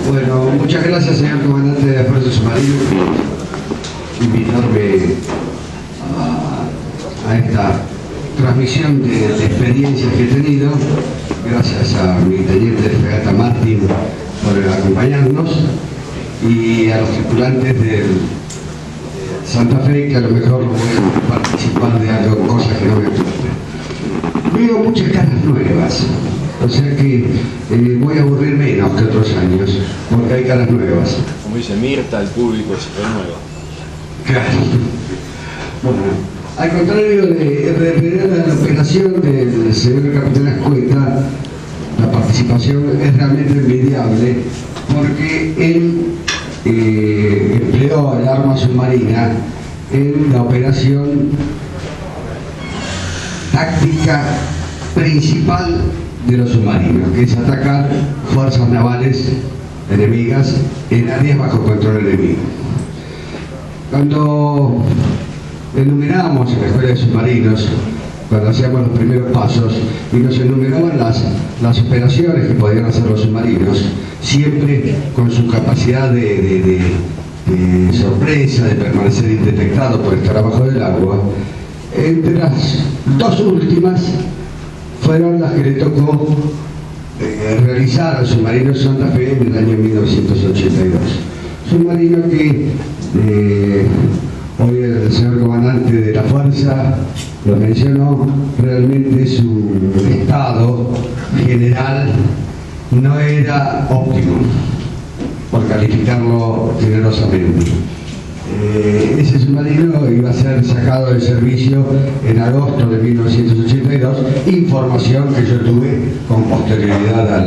Bueno, muchas gracias, señor comandante de Fuerzas Submarinas, por invitarme a esta transmisión de experiencias que he tenido. Gracias a mi teniente de fragata Martín por acompañarnos y a los tripulantes del Santa Fe, que a lo mejor voy a participar de algo, cosas que no me gustan. Veo muchas caras nuevas, o sea que voy a aburrir menos que otros años, porque hay caras nuevas. Como dice Mirta, el público se renueva. Claro. Bueno, al contrario de la operación del señor capitán Ascueta, la participación es realmente envidiable, porque él empleó el arma submarina en la operación táctica principal de los submarinos, que es atacar fuerzas navales enemigas en áreas bajo control enemigo. Cuando enumerábamos en la escuela de submarinos, cuando hacíamos los primeros pasos y nos enumeraban las operaciones que podían hacer los submarinos, siempre con su capacidad de sorpresa, de permanecer indetectado por estar abajo del agua, entre las dos últimas fueron las que le tocó realizar al submarino Santa Fe en el año 1982. Submarino que hoy el señor comandante de la Fuerza lo mencionó, realmente su estado general no era óptimo, por calificarlo generosamente. Ese submarino iba a ser sacado de servicio en agosto de 1982, información que yo tuve con posterioridad a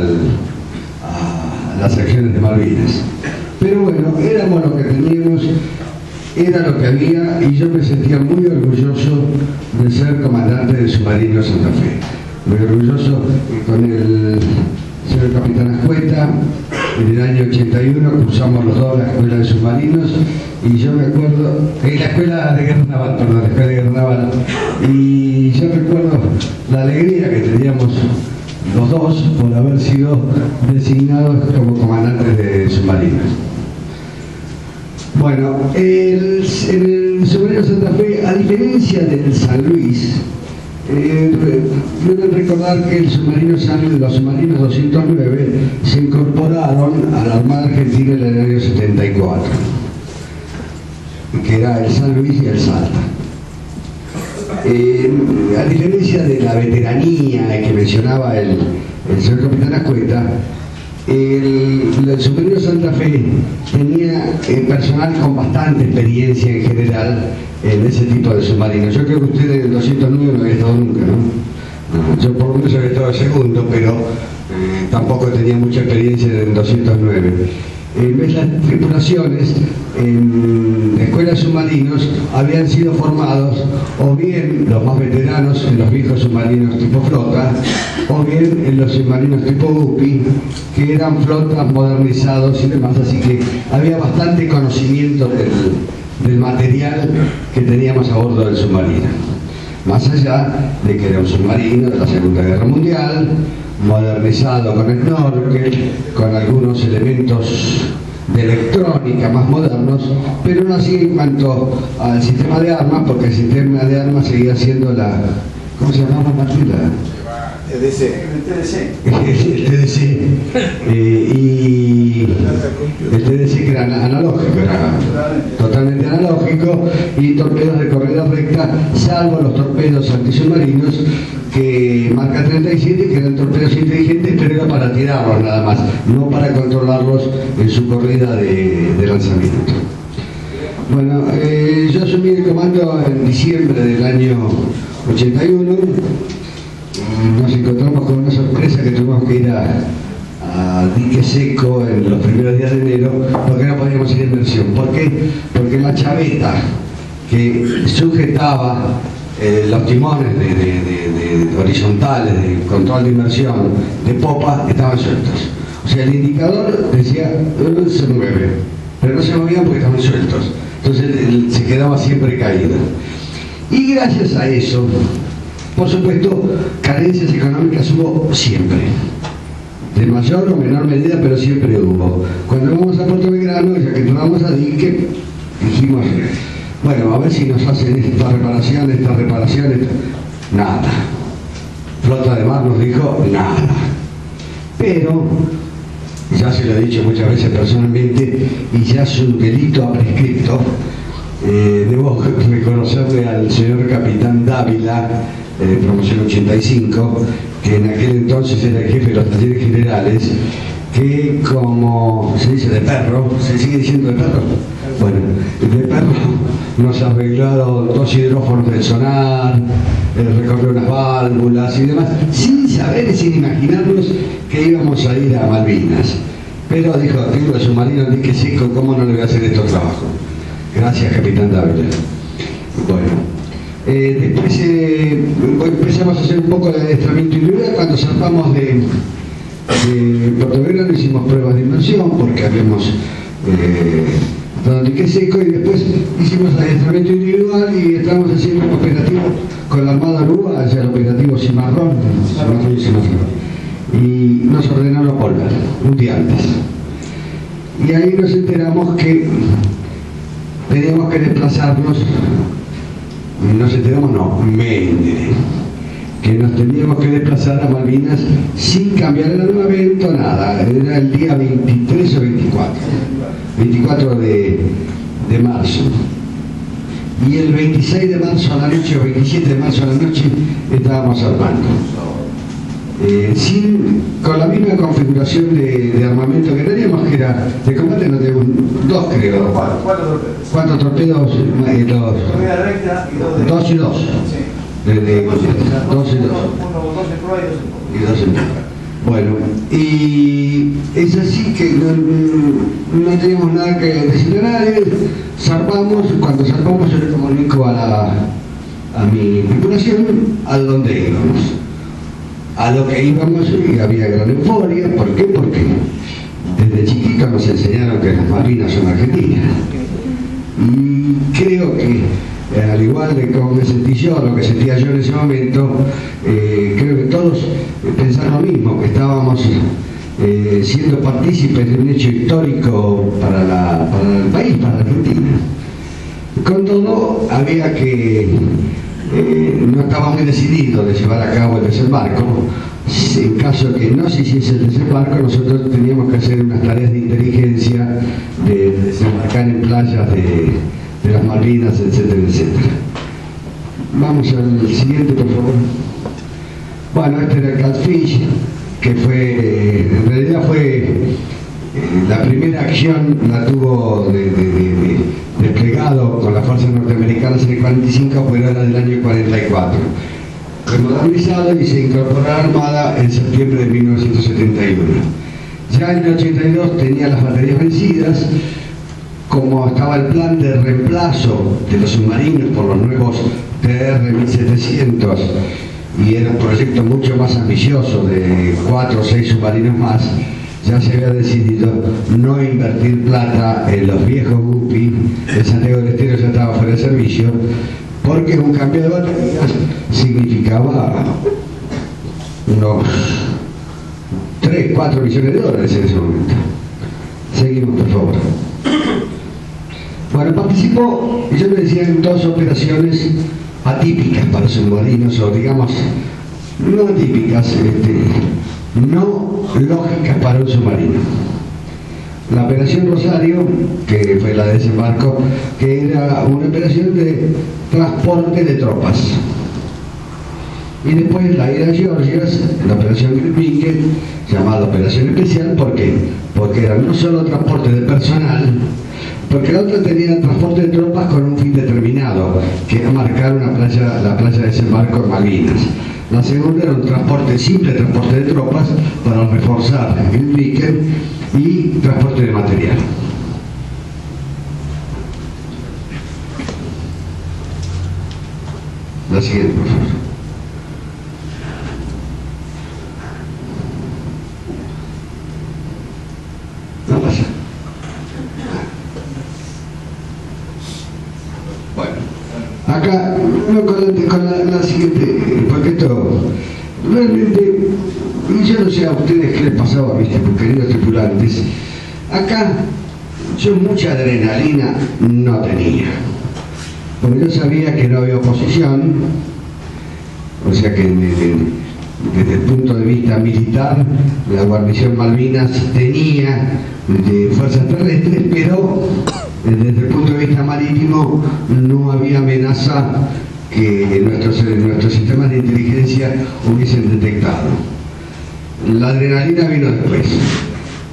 las acciones de Malvinas. Pero bueno, éramos lo que teníamos, era lo que había, y yo me sentía muy orgulloso de ser comandante del submarino Santa Fe. Muy orgulloso con el señor capitán Ascueta. En el año 81 cursamos los dos la escuela de submarinos, y yo me acuerdo, la escuela de guerra naval, perdón, la escuela de guerra naval, y yo recuerdo la alegría que teníamos los dos por haber sido designados como comandantes de submarinos. Bueno, en el submarino Santa Fe, a diferencia del San Luis, deben recordar que los submarinos 209 se incorporaron a la Armada Argentina en el año 74, que era el San Luis y el Salta. A diferencia de la veteranía que mencionaba el señor capitán Ascueta, el submarino Santa Fe tenía personal con bastante experiencia en general en ese tipo de submarinos. Yo creo que usted en el 209 no había estado nunca, ¿no? Yo por lo menos había estado segundo, pero tampoco tenía mucha experiencia en el 209. Las tripulaciones en la escuela de submarinos habían sido formados o bien los más veteranos en los viejos submarinos tipo flota, o bien en los submarinos tipo UPI, que eran flotas modernizados y demás, así que había bastante conocimiento del material que teníamos a bordo del submarino. Más allá de que era un submarino de la Segunda Guerra Mundial, modernizado con snorkel, con algunos elementos de electrónica más modernos, pero no así en cuanto al sistema de armas, porque el sistema de armas seguía siendo ¿cómo se llamaba, Martita? El TDC. Y el TDC que era analógico, era totalmente analógico, y torpedos de corrida recta, salvo los torpedos antisubmarinos que marca 37, que eran torpedos inteligentes, pero era para tirarlos nada más, no para controlarlos en su corrida de lanzamiento. Bueno, yo asumí el comando en diciembre del año 81. Nos encontramos con una sorpresa que tuvimos que ir a dique seco en los primeros días de enero, porque no podíamos ir en inmersión. ¿Por qué? Porque la chaveta que sujetaba los timones de horizontales de control de inmersión de popa estaban sueltos. O sea, el indicador decía se mueve, pero no se movían porque estaban sueltos. Entonces se quedaba siempre caído. Y gracias a eso, Por supuesto, carencias económicas hubo siempre, de mayor o menor medida, pero siempre hubo. Cuando vamos a Puerto Belgrano, ya que entramos a dique, dijimos, bueno, a ver si nos hacen esta reparación. Nada. Flota de Mar nos dijo, nada. Pero, ya se lo he dicho muchas veces personalmente, y ya su delito ha prescrito, debo reconocerle al señor capitán Dávila, promoción 85, que en aquel entonces era el jefe de los talleres generales, que como se dice de perro, ¿se sigue diciendo de perro? Bueno, de perro nos ha arreglado 2 hidrófonos del sonar, recorrió unas válvulas y demás, sin saber y sin imaginarnos que íbamos a ir a Malvinas. Pero dijo, tengo el submarino en dique seco, ¿cómo no le voy a hacer estos trabajos? Gracias, capitán Dávila. Bueno. Después empezamos a hacer un poco de adiestramiento individual. Cuando zarpamos de Puerto Belgrano hicimos pruebas de inmersión porque habíamos estado en dique seco, y después hicimos adiestramiento individual y estábamos haciendo un operativo con la Armada Uruguaya, el operativo Cimarrón, y nos ordenaron volver un día antes. Y ahí nos enteramos que teníamos que desplazarnos. Nos enteramos, no, me enteré, que nos teníamos que desplazar a Malvinas sin cambiar el armamento, nada. Era el día 23 o 24 de marzo. Y el 26 de marzo a la noche, o 27 de marzo a la noche, estábamos armando. Con la misma configuración de armamento que teníamos, que era de combate, no teníamos 2, creo. 4 torpedos, 2 y 2. Sí. 2 y 2. Y 2 en proa. Bueno, y es así que no teníamos nada que decirle a nadie. Zarpamos, cuando zarpamos yo le comunico a mi tripulación a dónde íbamos. A lo que íbamos y había gran euforia. ¿Por qué? Porque desde chiquitos nos enseñaron que las Malvinas son argentinas. Y creo que, al igual de cómo me sentí yo, lo que sentía yo en ese momento, creo que todos pensaron lo mismo, que estábamos siendo partícipes de un hecho histórico para el país, para Argentina. Con todo, había que... no estaba muy decidido de llevar a cabo el desembarco. En caso de que no se hiciese el desembarco, nosotros teníamos que hacer unas tareas de inteligencia, de desembarcar en playas de las Malvinas, etcétera, etcétera. Vamos al siguiente, por favor. Bueno, este era el Catfish, que fue, en realidad fue la primera acción, la tuvo desplegado con las fuerzas norteamericanas en el 45, pero era del año 44. Fue modernizado y se incorporó a la Armada en septiembre de 1971. Ya en el 82 tenía las baterías vencidas. Como estaba el plan de reemplazo de los submarinos por los nuevos TR-1700, y era un proyecto mucho más ambicioso de 4 o 6 submarinos más, ya se había decidido no invertir plata en los viejos Guppy. El Santiago del Estero ya estaba fuera de servicio, porque un cambio de baterías significaba unos 3-4 millones de dólares en ese momento. Seguimos, por favor. Bueno, participó, yo le decía, en 2 operaciones atípicas para submarinos, o digamos, no atípicas, no lógicas para un submarino. La operación Rosario, que fue la de desembarco, que era una operación de transporte de tropas. Y después la ida a Georgias, la operación Gripinque, llamada operación especial. ¿Por qué? Porque era no solo transporte de personal, porque la otra tenía transporte de tropas con un fin determinado, que era marcar la playa de desembarco en Malvinas. La segunda era un transporte, simple transporte de tropas para reforzar el dique y transporte de material. La siguiente, por favor. No pasa. Bueno, acá, no, con la siguiente, porque esto realmente, yo no sé a ustedes qué les pasaba, ¿viste? Queridos tripulantes, acá yo mucha adrenalina no tenía, porque yo sabía que no había oposición, o sea que desde el punto de vista militar, la guarnición Malvinas tenía fuerzas terrestres, pero desde el punto de vista marítimo no había amenaza que nuestros sistemas de inteligencia hubiesen detectado. La adrenalina vino después.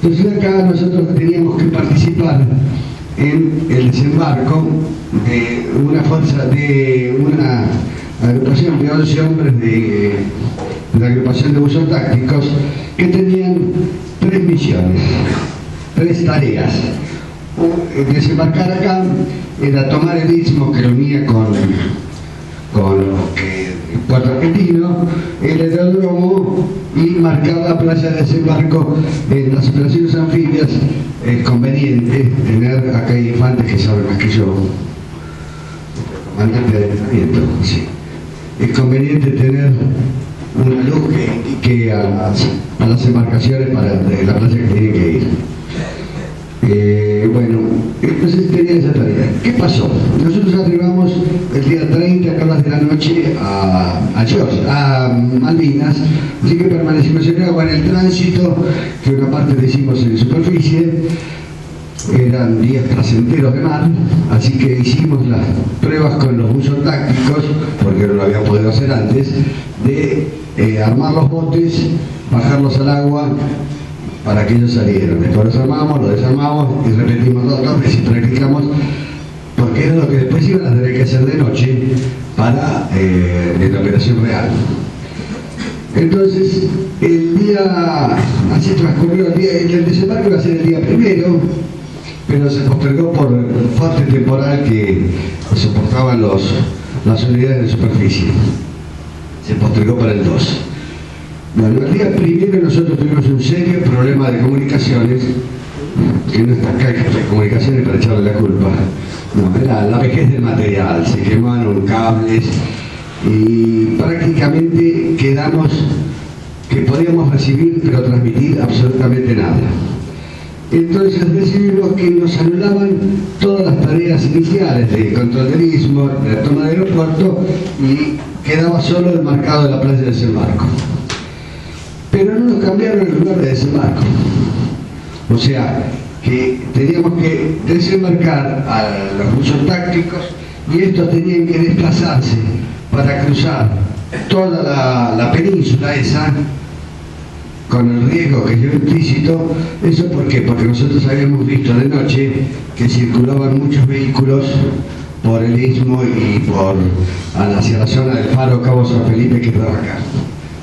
Entonces acá nosotros teníamos que participar en el desembarco de una agrupación de 11 hombres de la agrupación de buzos tácticos que tenían 3 misiones, 3 tareas. Desembarcar acá era tomar el istmo que lo unía con Puerto Argentino, el aeródromo y marcar la playa de desembarco. En las operaciones anfibias es conveniente tener, acá hay infantes que saben más que yo, comandante de entrenamiento, sí. Es conveniente tener una luz que indique a las embarcaciones de la playa que tienen que ir. Bueno, entonces tenía esa tarea. ¿Qué pasó? Nosotros arribamos el día 30 a horas de la noche a Malvinas, así que permanecimos en agua. En el tránsito, que una parte lo hicimos en superficie, eran días placenteros de mar, así que hicimos las pruebas con los buzos tácticos, porque no lo habían podido hacer antes, de armar los botes, bajarlos al agua para que ellos salieran. Después los armamos, los desarmamos y repetimos 2 veces y practicamos, porque era lo que después iban a tener que hacer de noche para la operación real. Entonces, así transcurrió el día, el desembarco iba a ser el día 1, pero se postergó por fuerte temporal que soportaban las unidades de superficie. Se postergó para el 2. Bueno, el día 1 nosotros tuvimos un serio problema de comunicaciones, que no está acá de comunicaciones para echarle la culpa. No, era la vejez del material, se quemaron cables y prácticamente quedamos que podíamos recibir pero transmitir absolutamente nada. Entonces decidimos que nos anulaban todas las tareas iniciales de control del istmo, de la toma del aeropuerto, y quedaba solo el marcado de la playa de desembarco. Pero no nos cambiaron el lugar de desembarco. O sea, que teníamos que desembarcar a los buzos tácticos y estos tenían que desplazarse para cruzar toda la península esa, con el riesgo que lleva implícito. ¿Eso por qué? Porque nosotros habíamos visto de noche que circulaban muchos vehículos por el istmo y hacia la zona del faro Cabo San Felipe, que estaba acá.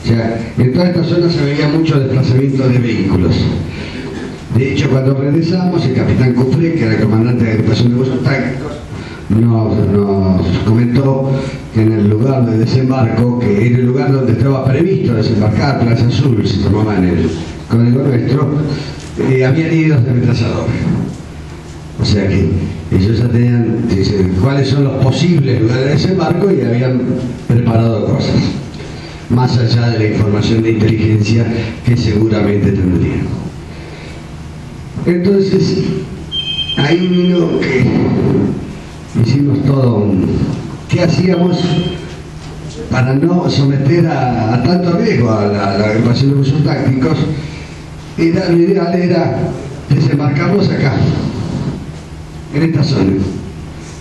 O sea, en toda esta zona se veía mucho desplazamiento de vehículos. De hecho, cuando regresamos, el capitán Cufré, que era el comandante de la agrupación de buzos tácticos, nos comentó que en el lugar de desembarco, que era el lugar donde estaba previsto desembarcar, Playa Azul, se tomaba en el código nuestro, habían ido de retrasador. O sea que ellos ya tenían cuáles son los posibles lugares de desembarco y habían preparado cosas, más allá de la información de inteligencia que seguramente tendrían. Entonces, ahí vino que hicimos todo ¿qué hacíamos para no someter a tanto riesgo a la agrupación de buzos tácticos? Lo ideal era desembarcarlos acá, en esta zona.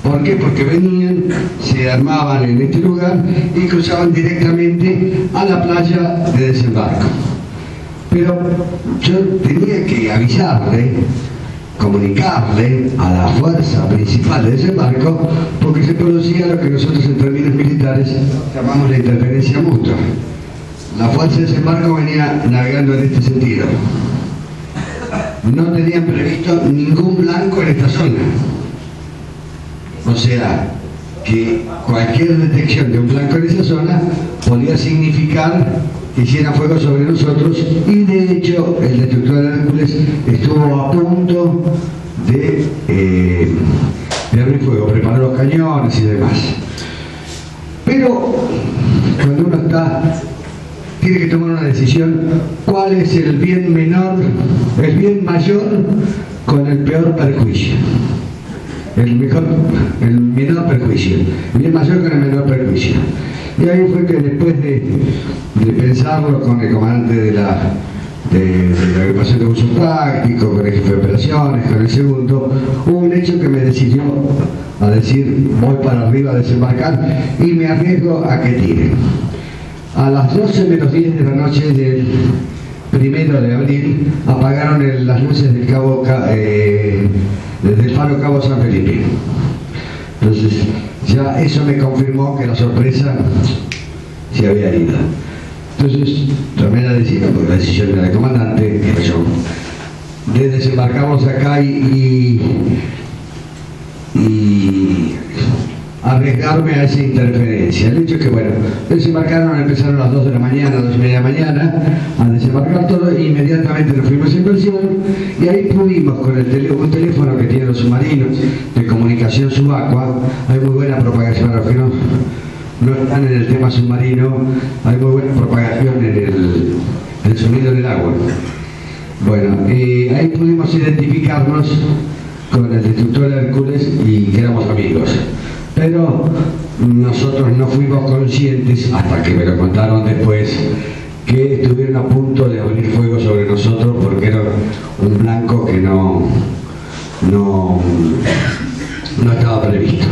¿Por qué? Porque venían, se armaban en este lugar y cruzaban directamente a la playa de desembarco. Pero yo tenía que avisarle, comunicarle a la fuerza principal de desembarco, porque se producía lo que nosotros en términos militares llamamos la interferencia mutua. La fuerza de desembarco venía navegando en este sentido. No tenían previsto ningún blanco en esta zona. O sea, que cualquier detección de un blanco en esa zona podía significar que hicieran fuego sobre nosotros, y de hecho el destructor de Hércules estuvo a punto de abrir fuego, preparó los cañones y demás. Pero cuando uno tiene que tomar una decisión, ¿cuál es el bien menor, el bien mayor con el peor perjuicio? El menor perjuicio, el bien mayor con el menor perjuicio. Y ahí fue que después de pensarlo con el comandante de la agrupación de uso práctico, con el jefe de operaciones, con el segundo, hubo un hecho que me decidió a decir, voy para arriba a desembarcar y me arriesgo a que tire. A las 12 menos 10 de la noche del 1 de abril apagaron las luces del desde el faro Cabo San Felipe. Entonces ya eso me confirmó que la sorpresa se había ido. Entonces tomé la decisión, porque la decisión era del comandante, que era yo, de desembarcarnos acá y arriesgarme a esa interferencia. El hecho es que, bueno, desembarcaron, empezaron a las 2 de la mañana, 2:30 de la mañana, a desembarcar todo, e inmediatamente nos fuimos en versión, y ahí pudimos, con un teléfono que tienen los submarinos, de comunicación subacua, hay muy buena propagación, para los que no están en el tema submarino, hay muy buena propagación en el sonido del agua. Bueno, ahí pudimos identificarnos con el destructor Hércules y que éramos amigos. Pero nosotros no fuimos conscientes, hasta que me lo contaron después, que estuvieron a punto de abrir fuego sobre nosotros porque era un blanco que no estaba previsto.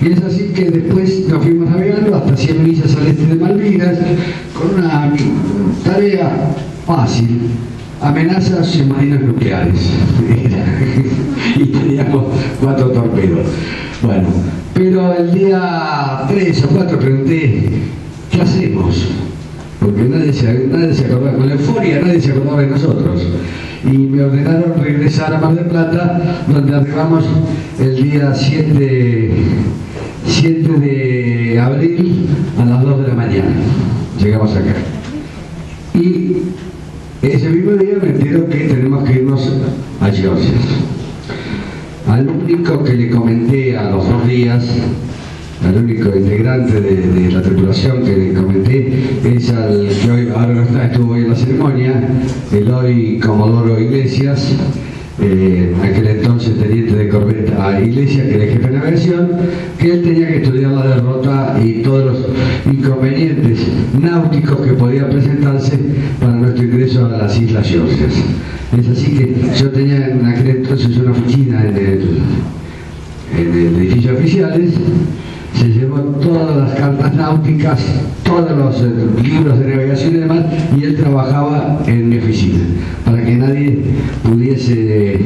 Y es así que después nos fuimos navegando hasta 100 millas al este de Malvinas, con una tarea fácil: amenazas submarinos nucleares. Y teníamos 4 torpedos. Bueno, pero el día 3 o 4 pregunté, ¿qué hacemos? Porque nadie se acordaba, con la euforia nadie se acordaba de nosotros. Y me ordenaron regresar a Mar del Plata, donde arribamos el día 7 de abril a las 2 de la mañana. Llegamos acá. Y ese mismo día me entero que tenemos que irnos a Georgia. Al único que le comenté a los 2 días, al único integrante de la tripulación que le comenté, es al que hoy, ahora no está, estuvo hoy en la ceremonia, el hoy Comodoro Iglesias, aquel entonces teniente de corbeta Iglesias, que era el jefe de navegación, que él tenía que estudiar la derrota y todos los inconvenientes náuticos que podían presentarse para nuestro ingreso a las Islas Georgias. Es así que yo tenía en aquel entonces una oficina en el edificio de oficiales. Se llevó todas las cartas náuticas, todos los libros de navegación y demás, y él trabajaba en mi oficina, para que nadie pudiese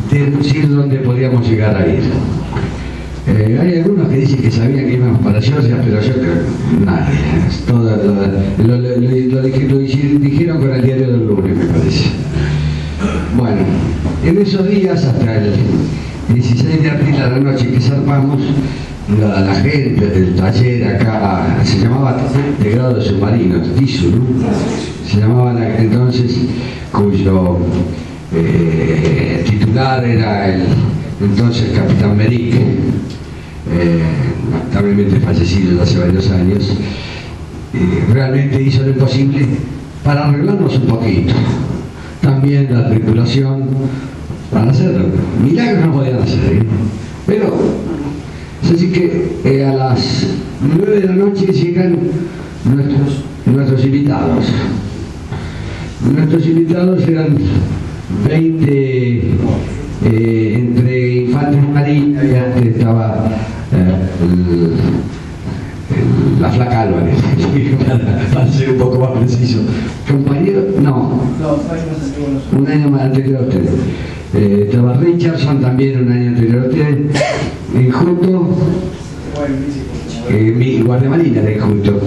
deducir dónde podíamos llegar a ir. Hay algunos que dicen que sabían que íbamos para Georgia, pero yo creo que nadie. Lo dijeron con el diario del lunes, me parece. Bueno, en esos días, hasta el 16 de abril a la noche que zarpamos, la gente del taller acá, se llamaba de grado de submarinos, TISU, ¿no? Se llamaban entonces, cuyo titular era el entonces capitán Merique, lamentablemente fallecido hace varios años. Realmente hizo lo imposible para arreglarnos un poquito. También la tripulación, para hacerlo. Milagros no podían hacer, pero es así que a las 9 de la noche llegan nuestros invitados. Nuestros invitados eran 20 entre infantes de marina, y antes estaba la flaca Álvarez, para ser un poco más preciso. Compañero, no, un año más anterior a ustedes. Estaba Richardson, también un año anterior a ustedes. Junto, mi guardiamarina era junto.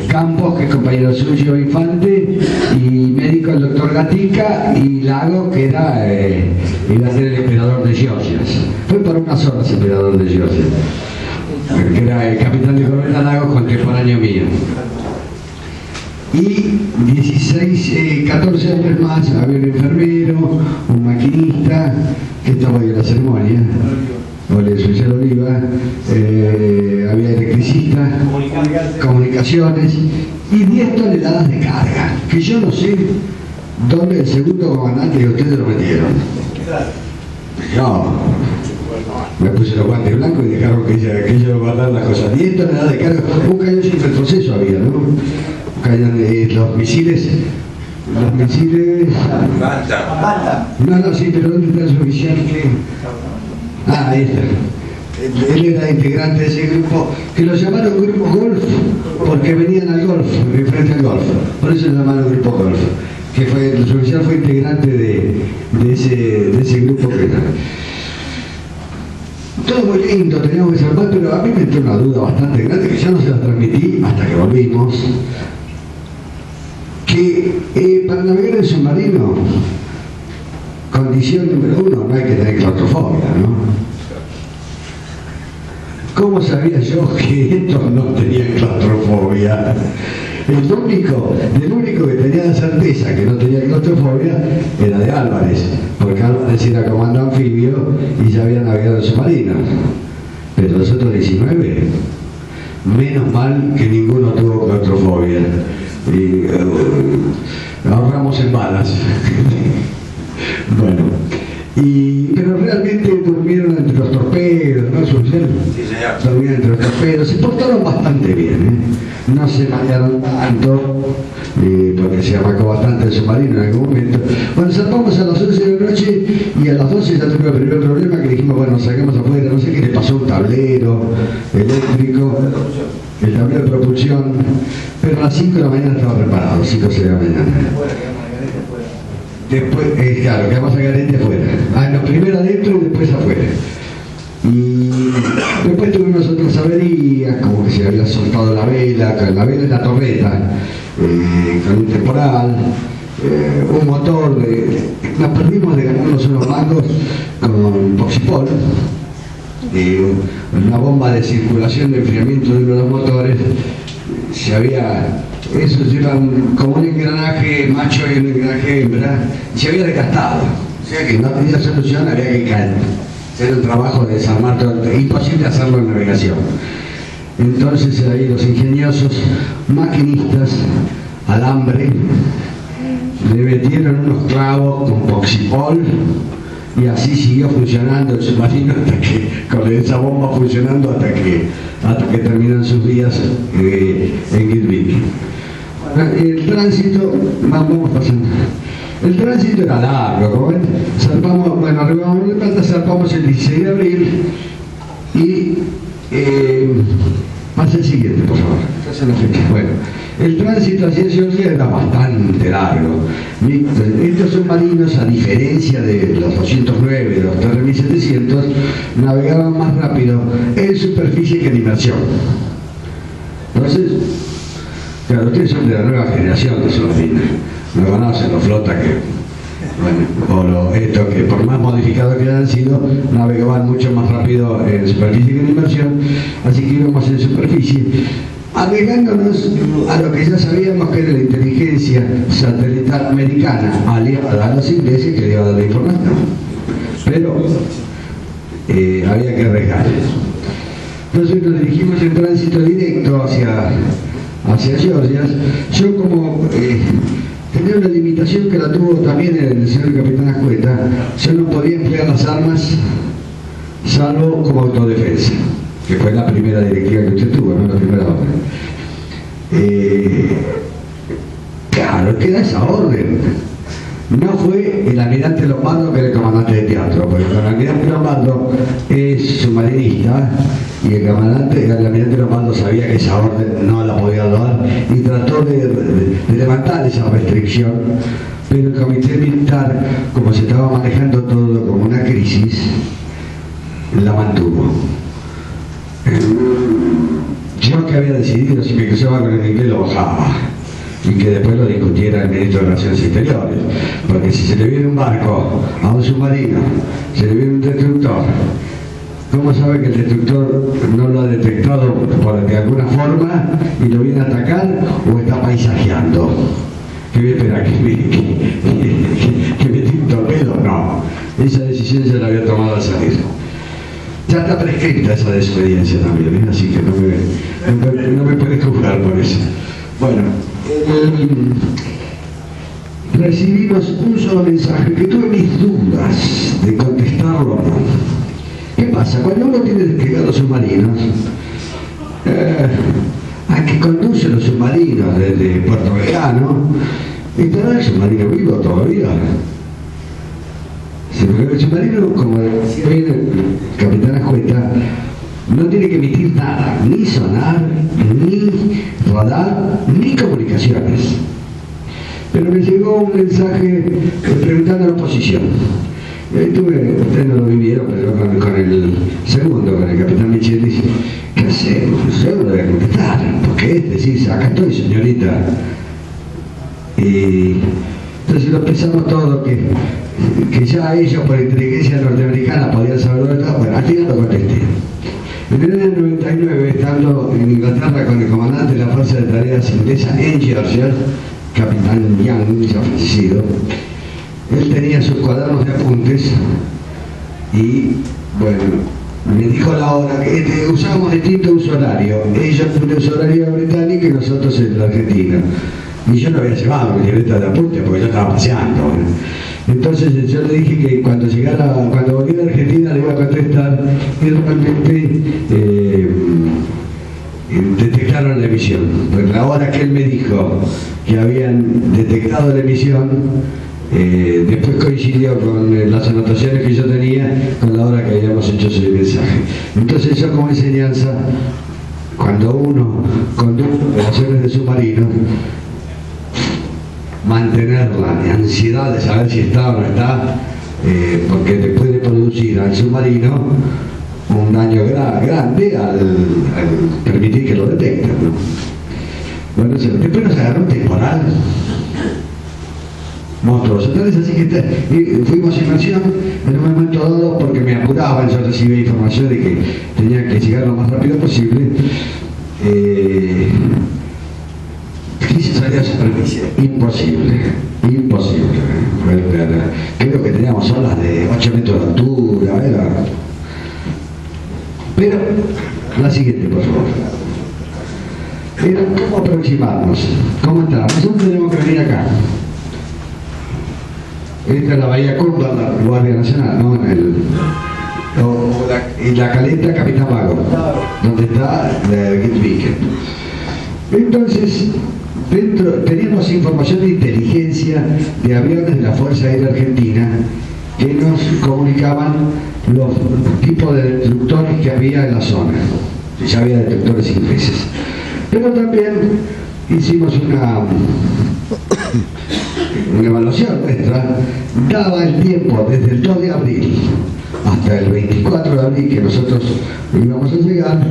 Campos, que es compañero suyo, infante, y médico el doctor Gatica, y Lago, que iba a ser el emperador de Georgias. Fue por unas horas emperador de Georgias, que era el capitán de corbeta Lago, contemporáneo mío. Y 14 hombres más, había un enfermero, un maquinista, que estaba hoy en la ceremonia, Ole Social Oliva, había electricistas, comunicaciones y 10 toneladas de carga, que yo no sé dónde el segundo comandante de ustedes lo metieron. Yo me puse los guantes blancos y dejaron que ellos guardaran las cosas. 10 toneladas de carga, un cañón sin retroceso había, ¿no? Un cañón, los misiles. No, sí, pero ¿dónde está el oficial que...? Ah, ahí está. Él era integrante de ese grupo, que lo llamaron Grupo Golf, porque venían al golf, frente al golf. Por eso lo llamaron Grupo Golf. Que fue, el oficial fue integrante de ese grupo que era. Todo muy lindo, teníamos que salvar, pero a mí me entró una duda bastante grande que ya no se la transmití hasta que volvimos. Que para navegar en submarino, condición número 1, no hay que tener claustrofobia, ¿no? ¿Cómo sabía yo que estos no tenían claustrofobia? El único que tenía la certeza que no tenía claustrofobia era de Álvarez, porque Álvarez era comando anfibio y ya había navegado en submarinos. Pero los otros 19, menos mal que ninguno tuvo claustrofobia. Y ahorramos en balas. Bueno, pero realmente durmieron entre los torpedos, ¿no? Durmieron entre los torpedos, se portaron bastante bien, no se marearon tanto, porque se amacó bastante el submarino en algún momento. Bueno, zarpamos a las 11 de la noche y a las 12 ya tuvimos el primer problema, que dijimos, bueno, saquemos afuera, no sé qué le pasó, un tablero eléctrico, el tablero de propulsión, pero a las 5 de la mañana estaba reparado, 5 o 6 de la mañana. Después, claro, quedamos a garete afuera. No, primero adentro y después afuera. Y después tuvimos otras averías, como que se había soltado la vela en la torreta, con un temporal, un motor, nos perdimos de ganarnos unos mangos con Poxipol, una bomba de circulación de enfriamiento de uno de los motores, eso lleva como un engranaje macho y un engranaje hembra, y se había desgastado, o sea que no tenía solución, había que hacer un trabajo de desarmar todo, imposible hacerlo en navegación. Entonces ahí los ingeniosos maquinistas, alambre, le metieron unos clavos con Poxipol y así siguió funcionando el submarino con esa bomba funcionando hasta que terminan sus días en Gilvik. El tránsito, vamos pasando. El tránsito era largo, como ven, arribamos de Plata, zarpamos el 16 de abril y pasa el siguiente, por favor. Bueno, el tránsito hacia Georgia era bastante largo. Estos submarinos, a diferencia de los 209 y los TR-1700, navegaban más rápido en superficie que en inmersión. Entonces, claro, ustedes son de la nueva generación de submarinos, no conocen los flotas que, bueno, estos que por más modificados que hayan sido, navegaban mucho más rápido en superficie que en inmersión, así que íbamos en superficie, arriesgándonos a lo que ya sabíamos que era la inteligencia satelital americana aliada a los ingleses que le iba a dar la información, pero había que arriesgar. Entonces nos dirigimos en tránsito directo hacia Georgia. Yo como tenía una limitación que la tuvo también el señor capitán Ascueta, yo no podía emplear las armas salvo como autodefensa, que fue la primera directiva que usted tuvo, no la primera orden. Claro, que era esa orden. No fue el almirante Lombardo que era el comandante de teatro, porque el almirante Lombardo es submarinista y el almirante Lombardo sabía que esa orden no la podía dar y trató de levantar esa restricción, pero el comité militar, como se estaba manejando todo como una crisis, la mantuvo. Yo que había decidido si me cruzaba con el inglés lo bajaba y que después lo discutiera el ministro de Relaciones Exteriores, porque si se le viene un barco a un submarino, se le viene un destructor, ¿cómo sabe que el destructor no lo ha detectado de alguna forma y lo viene a atacar o está paisajeando? ¿Qué voy a esperar? ¿Que me tire un torpedo? No, esa decisión ya la había tomado al salir. ya está prescripta esa desobediencia también, ¿eh? Así que no me puedes juzgar por eso. Bueno, recibimos un solo mensaje que tuve mis dudas de contestarlo o no. ¿Qué pasa? Cuando uno tiene desplegados submarinos, a que conduce los submarinos desde Puerto Belgrano, ¿estará el submarino vivo todavía? El submarino, como decía bien el capitán Ascueta, no tiene que emitir nada, ni sonar, ni radar, ni comunicaciones. Pero me llegó un mensaje preguntando la posición. Y ahí ustedes no lo vivieron, pero con el segundo, con el capitán Micheli, ¿qué hacemos? Yo no voy a contestar, porque es decir, acá estoy, señorita. Y entonces lo pensamos todo, que ya ellos por inteligencia norteamericana podían saber dónde estaba. Bueno, al final lo contesté. En el año 99, estando en Inglaterra con el comandante de la Fuerza de Tareas Inglesa en Georgia, capitán Young, ya fallecido, él tenía sus cuadernos de apuntes y, bueno, me dijo la hora, que usábamos distinto uso horario, ellos el uso horario británico y nosotros el argentino. Y yo no había llevado mi libreta de apuntes porque yo estaba paseando. Entonces yo le dije que cuando volviera a Argentina le iba a contestar y realmente detectaron la emisión. Pues la hora que él me dijo que habían detectado la emisión, después coincidió con las anotaciones que yo tenía con la hora que habíamos hecho ese mensaje. Entonces yo, como enseñanza, cuando uno conduce operaciones de submarino, mantener la ansiedad de saber si está o no está, porque te puede producir al submarino un daño grande al permitir que lo detecten, ¿no? Bueno, después nos agarró un temporal monstruoso. Entonces, así que fuimos en acción en un momento dado porque me apuraban. Yo recibí información de que tenía que llegar lo más rápido posible. Quise salir a superficie, imposible. Creo que teníamos olas de 8 metros de altura, pero la siguiente, por favor. Era cómo aproximarnos, cómo entrar. Nosotros tenemos que venir acá. Esta es la Bahía Curva, la Guardia Nacional, ¿no? En la caleta Capitán Vago, donde está la Gitviken. Entonces, teníamos información de inteligencia de aviones de la Fuerza Aérea Argentina que nos comunicaban los tipos de destructores que había en la zona. Ya había destructores ingleses. Pero también hicimos una evaluación nuestra, daba el tiempo desde el 2 de abril hasta el 24 de abril que nosotros íbamos a llegar,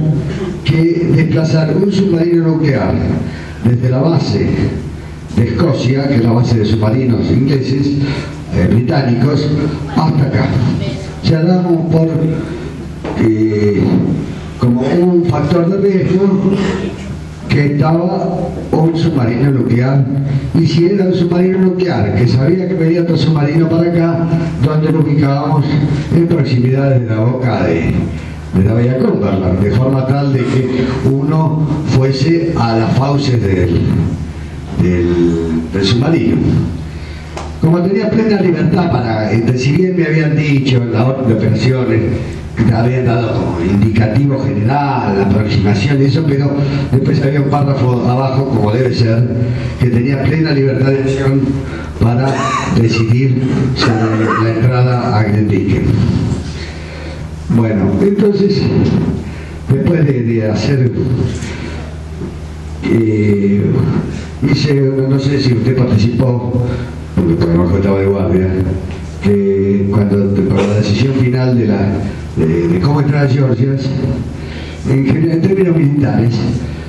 que desplazar un submarino nuclear desde la base de Escocia, que es la base de submarinos ingleses, británicos, hasta acá. Ya damos por como un factor de riesgo que estaba un submarino nuclear, y si era un submarino nuclear que sabía que venía otro submarino para acá, donde lo ubicábamos en proximidades de la boca de la Bahía Cumberland, de forma tal de que uno fuese a las fauces del submarino. Como tenía plena libertad para, si bien me habían dicho en la orden de operaciones, que te habían dado como indicativo general, la aproximación y eso, pero después había un párrafo abajo, como debe ser, que tenía plena libertad de acción para decidir sobre la entrada a Glendique. Bueno, entonces, después de hacer, hice, no sé si usted participó, porque por lo mejor estaba de guardia, que con la decisión final de cómo entrar a Georgia, en términos militares,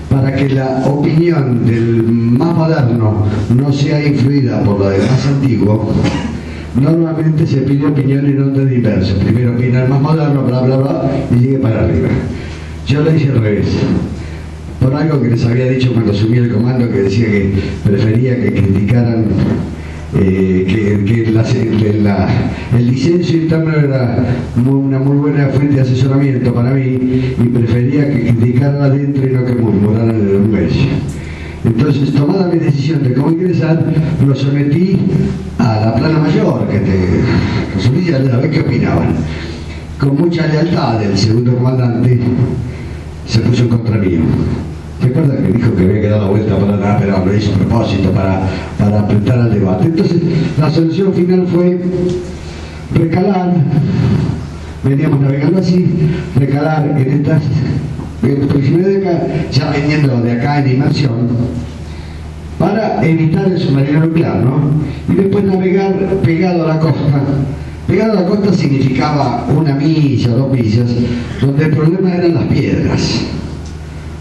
para que la opinión del más moderno no sea influida por la del más antiguo, normalmente se pide opinión en orden inverso. Primero opina el más moderno, bla bla bla, y sigue para arriba. Yo lo hice al revés. Por algo que les había dicho cuando asumí el comando, que decía que prefería que criticaran el licencio interno era una muy buena fuente de asesoramiento para mí y prefería que criticaran adentro y no que murmuraran en el medio. Entonces, tomada mi decisión de cómo ingresar, lo sometí a la plana mayor, que los oficiales a ver qué opinaban. Con mucha lealtad, el segundo comandante se puso en contra mío. ¿Te acuerdas que dijo que había que dar la vuelta para nada, pero lo hizo a propósito para apretar al debate? Entonces, la solución final fue recalar, veníamos navegando así, recalar en estas proximidades de acá, ya veniendo de acá en inmersión, para evitar el submarino nuclear, ¿no? Y después navegar pegado a la costa. Pegado a la costa significaba 1 milla o 2 millas, donde el problema eran las piedras.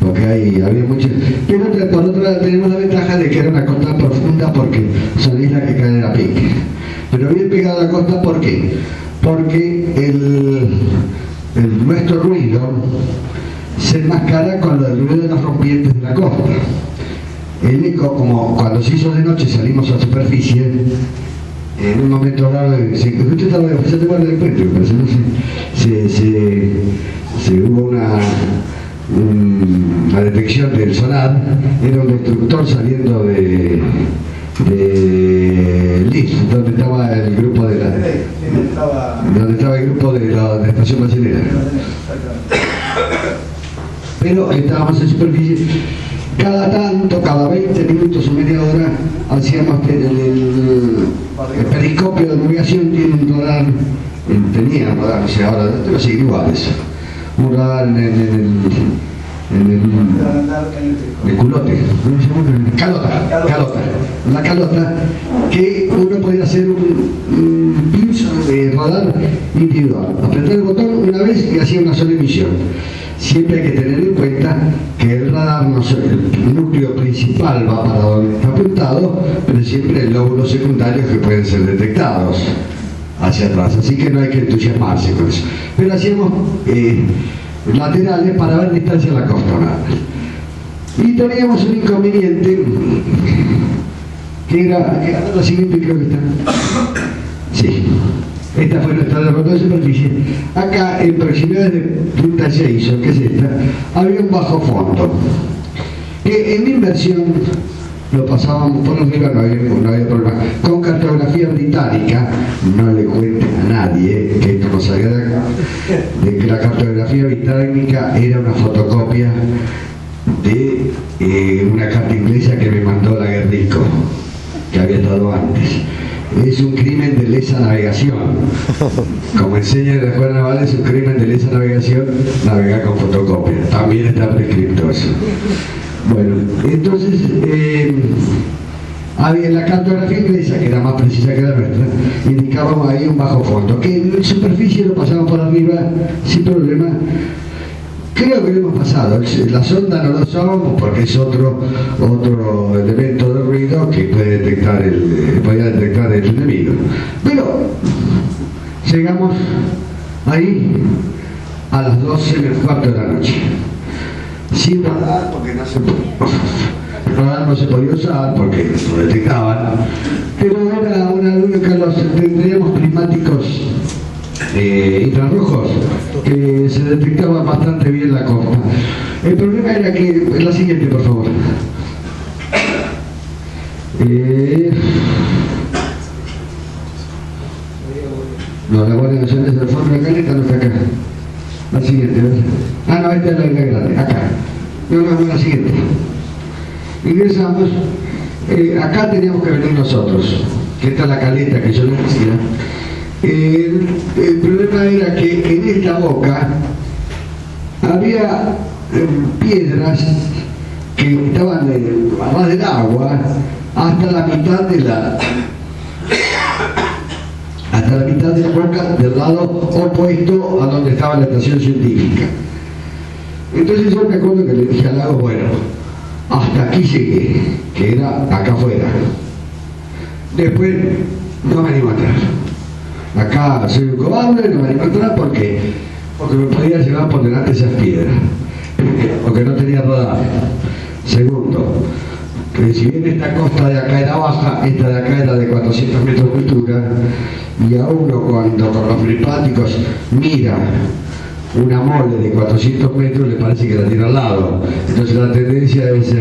Porque ahí había muchas. Pero por otro lado tenemos la ventaja de que era una costa profunda porque son islas que caen a pique. Pero bien pegado a la costa, ¿por qué? Porque nuestro ruido se enmascara con el ruido de las rompientes de la costa. El eco, como cuando se hizo de noche salimos a la superficie, en un momento raro, usted estaba de guardia del encuentro, pero hubo una detección del sonar, era un destructor saliendo de Lis, donde estaba el grupo de la estación ballenera. Pero estábamos en superficie. Cada tanto, cada 20 minutos o media hora, hacíamos el periscopio de navegación. Tiene un radar, tenía un radar, no sé, ahora debe seguir igual eso. Un radar en el culote, calota, la calota, que uno podía hacer un pincho de radar individual, apretar el botón una vez y hacía una sola emisión. Siempre hay que tener en cuenta que el radar, no sé, el núcleo principal va para donde está apuntado, pero siempre hay lóbulos secundarios que pueden ser detectados hacia atrás, así que no hay que entusiasmarse con eso. Pero hacíamos laterales para ver distancia a la costa, nada. Y teníamos un inconveniente que era lo siguiente, creo que está. Sí. Esta fue nuestra derrota de superficie. Acá, en proximidades de Punta Jason, que es esta, había un bajo fondo. Que en mi inversión lo pasábamos por arriba, no había problema. Con cartografía británica, no le cuenten a nadie que esto no salga de acá, de que la cartografía británica era una fotocopia de una carta inglesa que me mandó la Guerrico, que había estado antes. Es un crimen de lesa navegación. Como enseña en la escuela naval, es un crimen de lesa navegación navegar con fotocopia. También está prescripto eso. Bueno, entonces había la cartografía inglesa, que era más precisa que la nuestra, indicábamos ahí un bajo fondo, que en superficie lo pasamos por arriba sin problema. Creo que lo hemos pasado. La sonda no lo sabemos porque es otro elemento de ruido que podía detectar el enemigo. Pero llegamos ahí a las 12:15 de la noche. Sin radar, porque no se podía usar porque lo detectaban. Pero era una luz que tendríamos prismáticos infrarrojos que se detectaban bastante bien la costa. El problema era que, la siguiente por favor, no, la Guardia Nacional del Fondo de la Caneta no está acá. La siguiente, ¿verdad? No, esta es la grande, acá. No, la siguiente. Ingresamos, acá teníamos que venir nosotros, que esta es la caleta que yo les decía. El problema era que en esta boca había piedras que estaban a ras del agua hasta la mitad de la boca del lado opuesto a donde estaba la estación científica. Entonces yo me acuerdo que le dije al lago, bueno, hasta aquí llegué, que era acá afuera. Después no me animo a entrar. Acá soy un cobarde, no me animo a entrar porque me podía llevar por delante esas piedras, porque no tenía radar. Segundo, que si bien esta costa de acá era baja, esta de acá era de 400 metros de altura, y a uno cuando con los prismáticos mira una mole de 400 metros le parece que la tiene al lado, entonces la tendencia es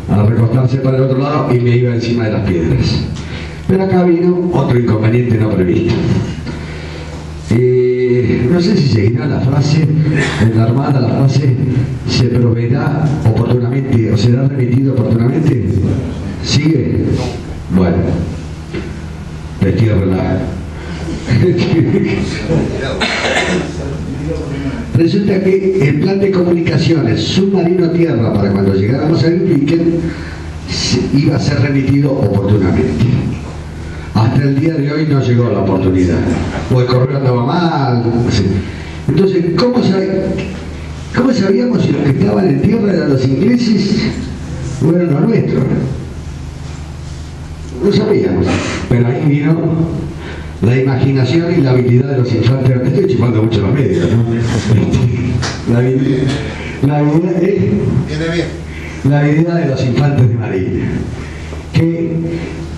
a recostarse para el otro lado y me iba encima de las piedras. Pero acá vino otro inconveniente no previsto. No sé si seguirá la frase, en la Armada la frase se proveerá oportunamente o será remitido oportunamente. ¿Sigue? Bueno, destiérrela. Resulta que el plan de comunicaciones submarino-tierra para cuando llegáramos a Iquique iba a ser remitido oportunamente. Hasta el día de hoy no llegó la oportunidad, o el correo andaba mal. Entonces, ¿cómo sabíamos si los que estaban en tierra eran los ingleses o eran los nuestros? No sabíamos, pero ahí vino la imaginación y la habilidad de los infantes. Estoy chupando mucho los medios, ¿no? La habilidad de los infantes de marina, que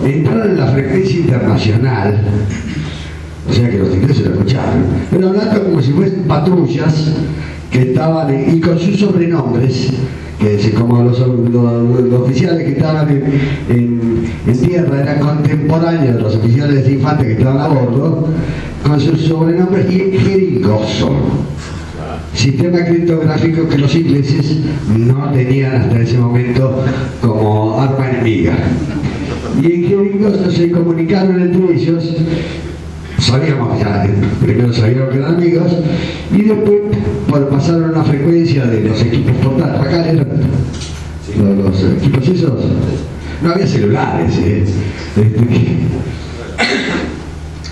entraron en la frecuencia internacional, o sea que los ingleses lo escucharon, pero hablando como si fuesen patrullas que estaban y con sus sobrenombres, que como los oficiales que estaban en tierra eran contemporáneos de los oficiales de infantes que estaban a bordo, con sus sobrenombres y jeringoso. Sistema criptográfico que los ingleses no tenían hasta ese momento como arma enemiga. Y en jeringoso se comunicaron entre ellos, sabíamos ya, primero sabíamos que eran amigos, y después pasaron una frecuencia de los equipos portátiles. Acá eran los equipos esos, no había celulares,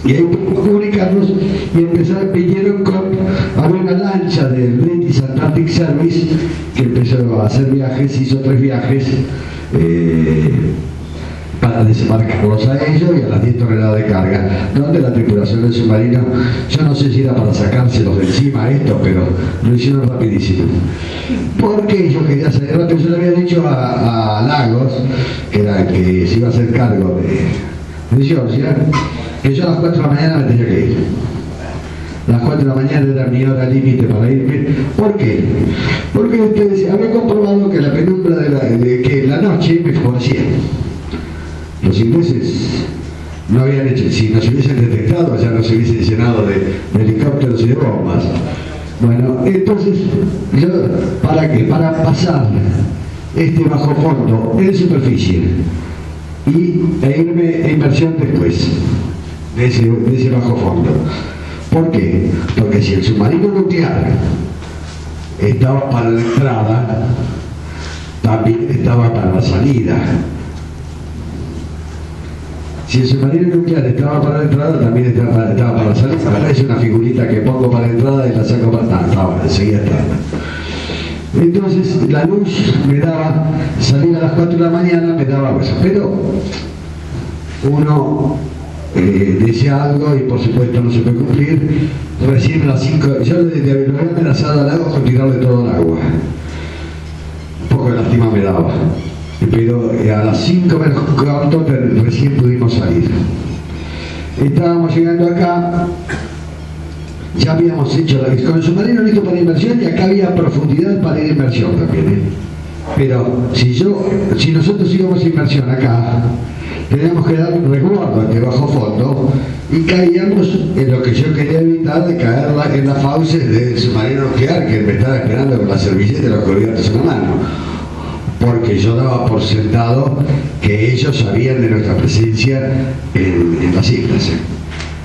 y ahí pudimos comunicarnos y vinieron con una lancha del British Antarctic Service que empezó a hacer viajes, hizo 3 viajes para desembarcarlos a ellos y a las 10 toneladas de carga, donde la tripulación del submarino, yo no sé si era para sacárselos de encima a esto, pero lo hicieron rapidísimo. Porque yo quería saber, yo le había dicho a Lagos, que era el que se iba a hacer cargo de Georgia, que yo a las 4 de la mañana me tenía que ir. Las 4 de la mañana era mi hora límite para irme. ¿Por qué? Porque ustedes habían comprobado que la penumbra que la noche me favorecía. Los ingleses no habían hecho, si nos hubiesen detectado ya nos hubiesen llenado de helicópteros y de bombas. Bueno, entonces yo, ¿para qué? Para pasar este bajo fondo en superficie e irme en inversión después de ese bajo fondo. ¿Por qué? Porque si el submarino nuclear estaba para la entrada, también estaba para la salida. Si el submarino nuclear estaba para la entrada, también estaba para la salida. Ahora es una figurita que pongo para la entrada y la saco para la entrada. Seguía estando. Entonces la luz me daba, salir a las 4 de la mañana me daba eso. Pero uno decía algo y por supuesto no se puede cumplir. Recién a las 5, yo le había amenazado al agua con tirarle todo el agua. Un poco de lástima me daba. Pero a las 5 menos cuarto recién pudimos salir. Estábamos llegando acá, ya habíamos hecho con el submarino listo para inmersión y acá había profundidad para ir a inmersión también. Pero si nosotros íbamos a inmersión acá, teníamos que dar resguardo de bajo fondo y caíamos en lo que yo quería evitar de caer en las fauces del submarino nuclear que me estaba esperando con la servilleta y los cubiertos en la mano. Porque yo daba por sentado que ellos sabían de nuestra presencia en las islas.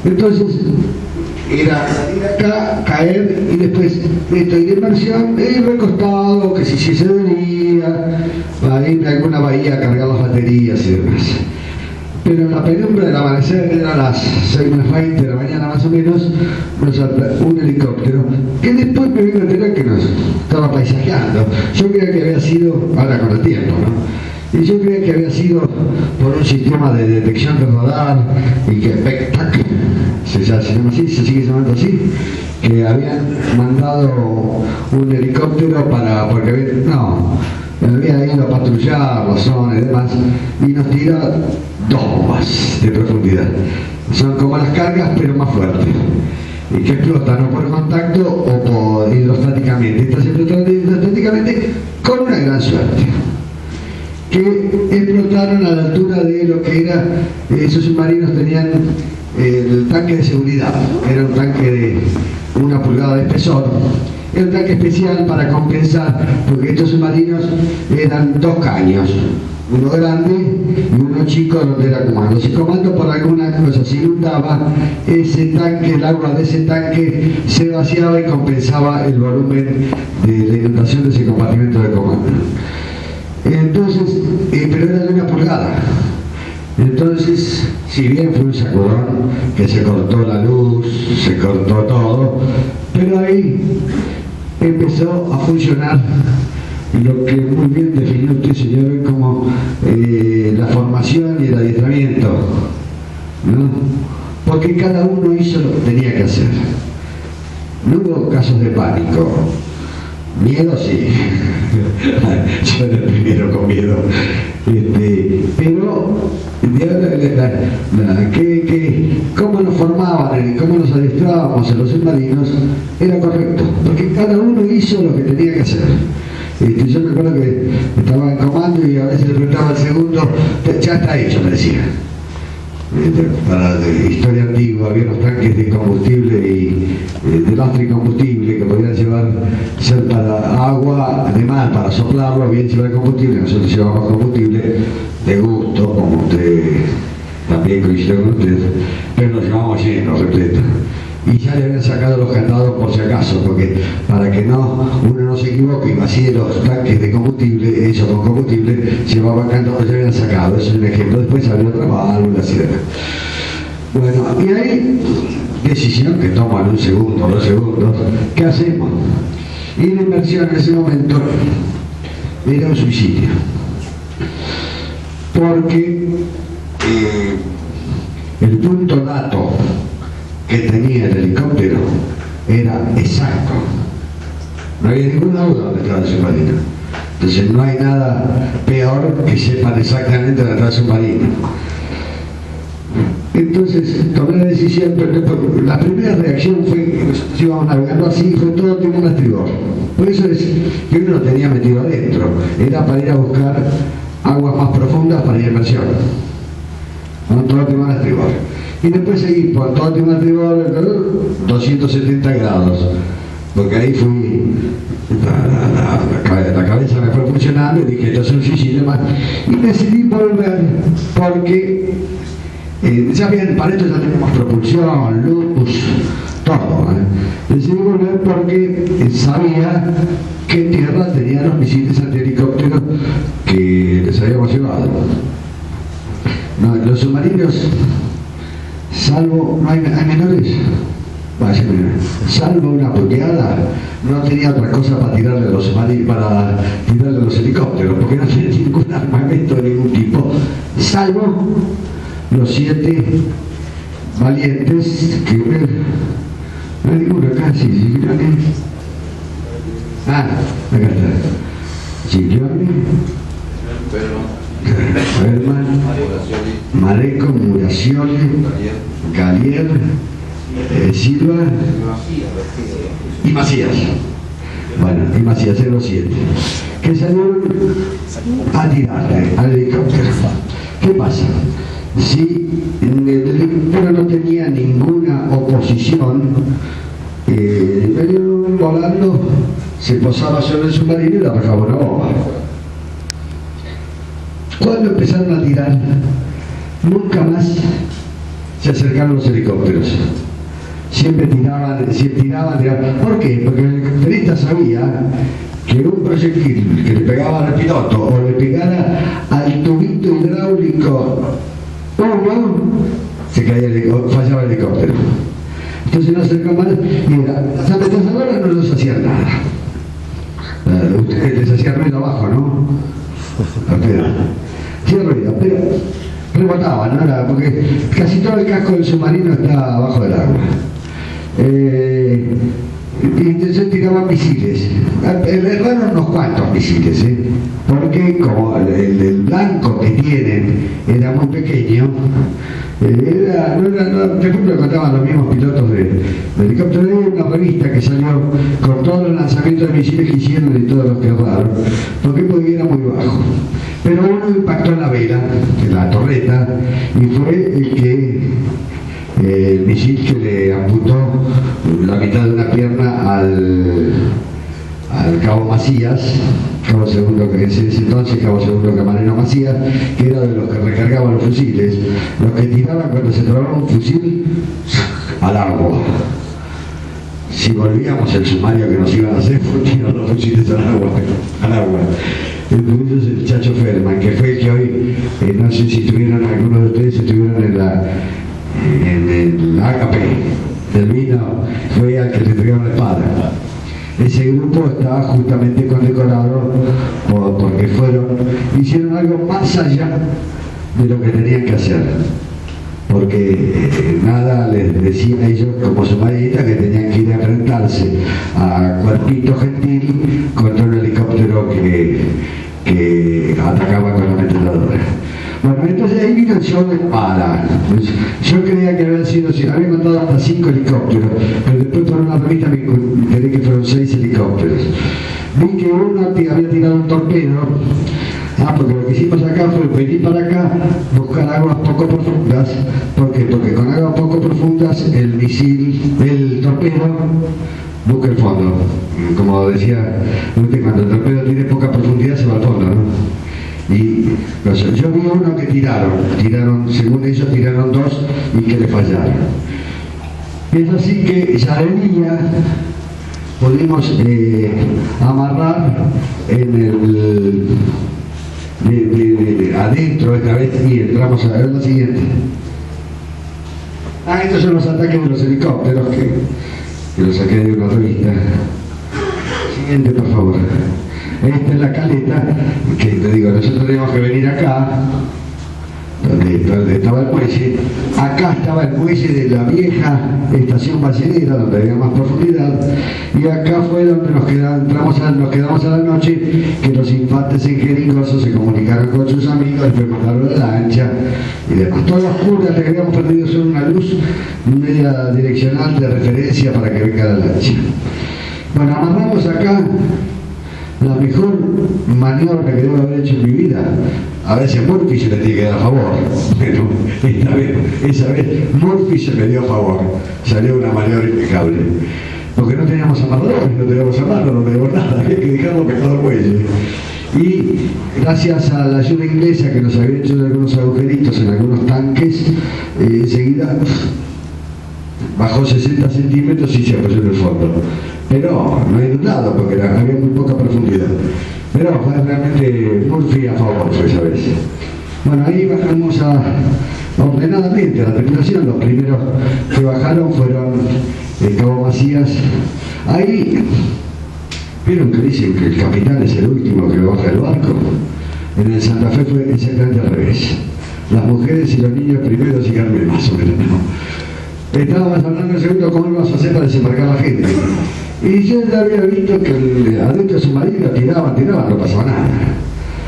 Entonces, era salir acá, caer y después esto, ir de inmersión, ir recostado, que si se debía, para irme a alguna bahía a cargar las baterías y demás. Pero en la penumbra del amanecer, era las 6:20 de la mañana más o menos, nos salta un helicóptero, que después me vino a enterar que nos estaba paisajeando. Yo creía que había sido, ahora con el tiempo, ¿no? Y yo creía que había sido por un sistema de detección de radar y que PECTAC, se llama así, se sigue llamando así, que habían mandado un helicóptero porque había ido a patrullar la zona y demás, y nos tira 2 bombas de profundidad. Son como las cargas, pero más fuertes, y que explotan o por contacto o por hidrostáticamente. Estas explotaron hidrostáticamente con una gran suerte, que explotaron a la altura de lo que era, esos submarinos tenían el tanque de seguridad, era un tanque de 1 pulgada de espesor, era un tanque especial para compensar, porque estos submarinos eran 2 caños, uno grande y uno chico donde era comando. Si comando por alguna cosa se inundaba, ese tanque, el agua de ese tanque se vaciaba y compensaba el volumen de la inundación de ese compartimento de comando. Entonces, pero era de 1 pulgada. Entonces, si bien fue un sacudón, que se cortó la luz, se cortó todo, pero ahí empezó a funcionar lo que muy bien definió usted, señor, como la formación y el adiestramiento, ¿no? Porque cada uno hizo lo que tenía que hacer. No hubo casos de pánico. Miedo sí. Yo era el primero con miedo. Pero cómo nos formaban y cómo nos adiestrábamos en los submarinos era correcto, porque cada uno hizo lo que tenía que hacer. Yo me acuerdo que estaba en comando y a veces le preguntaba al segundo, ya está hecho, me decía. Para historia antigua había unos tanques de combustible y de lastre y combustible que podían ser para agua, además para soplarlo, bien llevar combustible. Nosotros llevábamos combustible de gusto, como usted también coincidió con usted, pero nos llevábamos llenos, repleto. Y ya le habían sacado los candados por si acaso, porque para que uno no se equivoque y vacíe los tanques de combustible, eso con combustible, llevaban candados, ya habían sacado, eso es un ejemplo. Después había otra válvula, así era. Bueno, y ahí, decisión que toman 1 segundo, 2 segundos, ¿qué hacemos? Y la inversión en ese momento era un suicidio, porque el punto dato que tenía el helicóptero era exacto. No había ninguna duda donde estaba el submarino. Entonces no hay nada peor que sepan exactamente dónde está el submarino. Entonces tomé la decisión, pero la primera reacción fue que nosotros íbamos navegando así, fue todo timón a estribor. Por eso es que uno lo tenía metido adentro. Era para ir a buscar aguas más profundas para ir a inmersión. Con todo timón a estribor. Y después seguí por todo el timón a estribor, 270 grados. Porque ahí fui, la cabeza me fue funcionando y dije, esto es un suicidio más. Y decidí volver porque, ya bien, para esto ya tenemos propulsión, luz, todo. Decidí volver porque sabía que en tierra tenía los misiles antihelicópteros que les habíamos llevado. No, los submarinos, salvo, no hay menores. Salvo una puteada, no tenía otra cosa para tirarle a los helicópteros, porque no tenía ningún armamento de ningún tipo, salvo los 7 valientes que no hay ninguno acá, sí, acá está Giglione, Herman, Mareco, Muracione, Galier, Silva y Macías. Bueno, y Macías eran los 7 que salieron a tirarle al helicóptero. ¿Qué pasa? Si el helicóptero no tenía ninguna oposición, venía volando, se posaba sobre el submarino y le arrojaba una bomba. Cuando empezaron a tirar, nunca más se acercaron los helicópteros. Siempre tiraban. ¿Por qué? Porque el helicópterista sabía que un proyectil que le pegaba al piloto o le pegara al tubito hidráulico se caía fallaba el helicóptero. Entonces no acercaban más y las ametralladoras no les hacían nada. Ustedes les hacían ruido abajo, ¿no? Sí, ruido, pero rebotaban, ¿no? Porque casi todo el casco del submarino está abajo del agua. Y entonces tiraban misiles. Erraron unos cuantos misiles, porque como el blanco que tienen era muy pequeño, después me lo contaban los mismos pilotos de helicóptero. Hay una revista que salió con todos los lanzamientos de misiles que hicieron y todos los que erraron, porque era muy bajo. Pero uno impactó en la vela, en la torreta, y fue el misil que le amputó la mitad de una pierna al cabo Macías, cabo segundo, que es ese entonces cabo segundo Camarero Macías, que era de los que recargaban los fusiles, los que tiraban cuando se trababa un fusil al agua. Si volvíamos el sumario que nos iban a hacer, fue tirar los fusiles al agua. Entonces el Chacho Ferman, que fue el que hoy, no sé si estuvieron, algunos de ustedes estuvieron en el AKP del vino, fue al que le entregaron la espada. Ese grupo estaba justamente condecorado porque hicieron algo más allá de lo que tenían que hacer, porque nada les decía a ellos como sumaristas que tenían que ir a enfrentarse a Cuerpito Gentil contra un helicóptero que atacaba con la ametralladora. Bueno, entonces ahí vino el show de Pala. Yo creía que había contado hasta 5 helicópteros, pero después por una revista me enteré que fueron 6 helicópteros. Vi que uno había tirado un torpedo, porque lo que hicimos acá fue venir para acá, buscar aguas poco profundas. ¿Por qué? Porque con aguas poco profundas el torpedo busca el fondo. Como decía, cuando el torpedo tiene poca profundidad se va al fondo, ¿no? Y yo vi uno que tiraron, según ellos tiraron 2 y que le fallaron. Es así que ya de día pudimos amarrar adentro esta vez y entramos a ver la siguiente. Estos son los ataques de los helicópteros que los saqué de una revista. Siguiente, por favor. Esta es la caleta, que te digo, nosotros teníamos que venir acá, donde estaba el muelle. Acá estaba el muelle de la vieja estación ballenera, donde había más profundidad, y acá fue donde nos quedamos a la noche, que los infantes en Jericoso se comunicaron con sus amigos, después mandaron la lancha y demás. Toda oscura, le habíamos perdido solo una luz media direccional de referencia para que venga la lancha. Bueno, amarramos acá. La mejor maniobra que debo haber hecho en mi vida, a veces Murphy se le tiene que dar a favor, pero esa vez Murphy se me dio a favor, salió una maniobra impecable, porque no teníamos amarradores, no teníamos amarro, no teníamos nada, había que dejarlo pegado al muelle. Y gracias a la ayuda inglesa que nos había hecho algunos agujeritos en algunos tanques, enseguida bajó 60 centímetros y se apoyó en el fondo. Pero no he dudado porque había muy poca profundidad. Pero fue realmente Murphy a favor fue esa vez. Bueno, ahí bajamos ordenadamente a la tripulación. Los primeros que bajaron fueron el cabo Macías. Ahí, vieron que dicen que el capitán es el último que baja el barco. En el Santa Fe fue exactamente al revés. Las mujeres y los niños primero y Carmen más o menos, ¿no? Estábamos hablando en segundo cómo íbamos a hacer para desembarcar a la gente. Y yo ya había visto que adentro de su marido tiraban, no pasaba nada.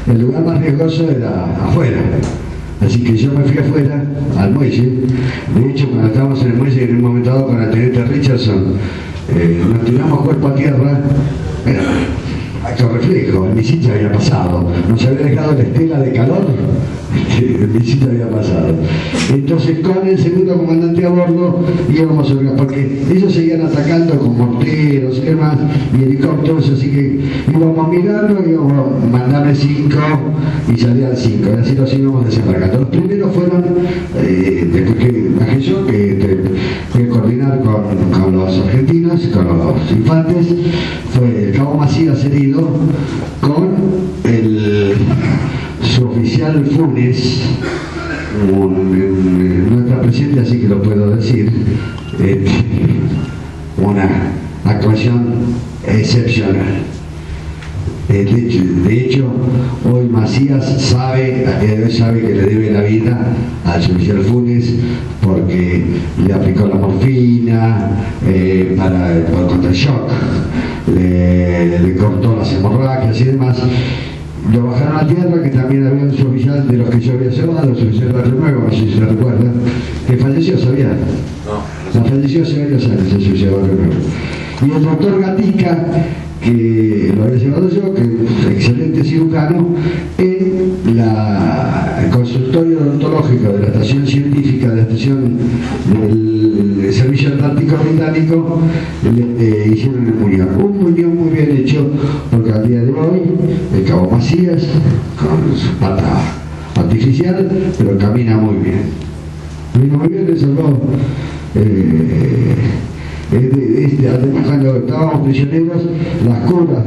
El lugar más riesgoso era afuera. Así que yo me fui afuera, al muelle. De hecho, cuando estábamos en el muelle, en un momento dado con el teniente Richardson, nos tiramos cuerpo a tierra. Acto reflejo, el misil ya había pasado. Nos había dejado la estela de calor, el misil ya había pasado. Entonces con el segundo comandante a bordo íbamos a, porque ellos seguían atacando con morteros y demás, y helicópteros, así que íbamos mirando, íbamos a mandarle 5 y salían 5, y así los íbamos desembarcando. Los primeros fueron, después que bajé yo, que coordinar con los argentinos, con los infantes, fue el cabo Macías herido con su oficial Funes, no está presente así que lo puedo decir, una actuación excepcional. De hecho, hoy Macías sabe que le debe la vida al suboficial Funes porque le aplicó la morfina contra el shock, le cortó las hemorragias y demás. Lo bajaron a tierra, que también había un suboficial de los que yo había llevado, el suboficial Barrio Nuevo, no sé si se recuerdan, que falleció, ¿sabía? No. Falleció hace varios años el suboficial Barrio Nuevo. Y el doctor Gatica, que lo había llevado yo, que es un excelente cirujano, en el consultorio odontológico de la estación científica, de la estación del Servicio Antártico Británico, hicieron el muñón. Un muñón muy bien hecho, porque al día de hoy, el cabo Macías, con su pata artificial, pero camina muy bien. Camina muy bien, le salvó. Además, cuando estábamos prisioneros, las curas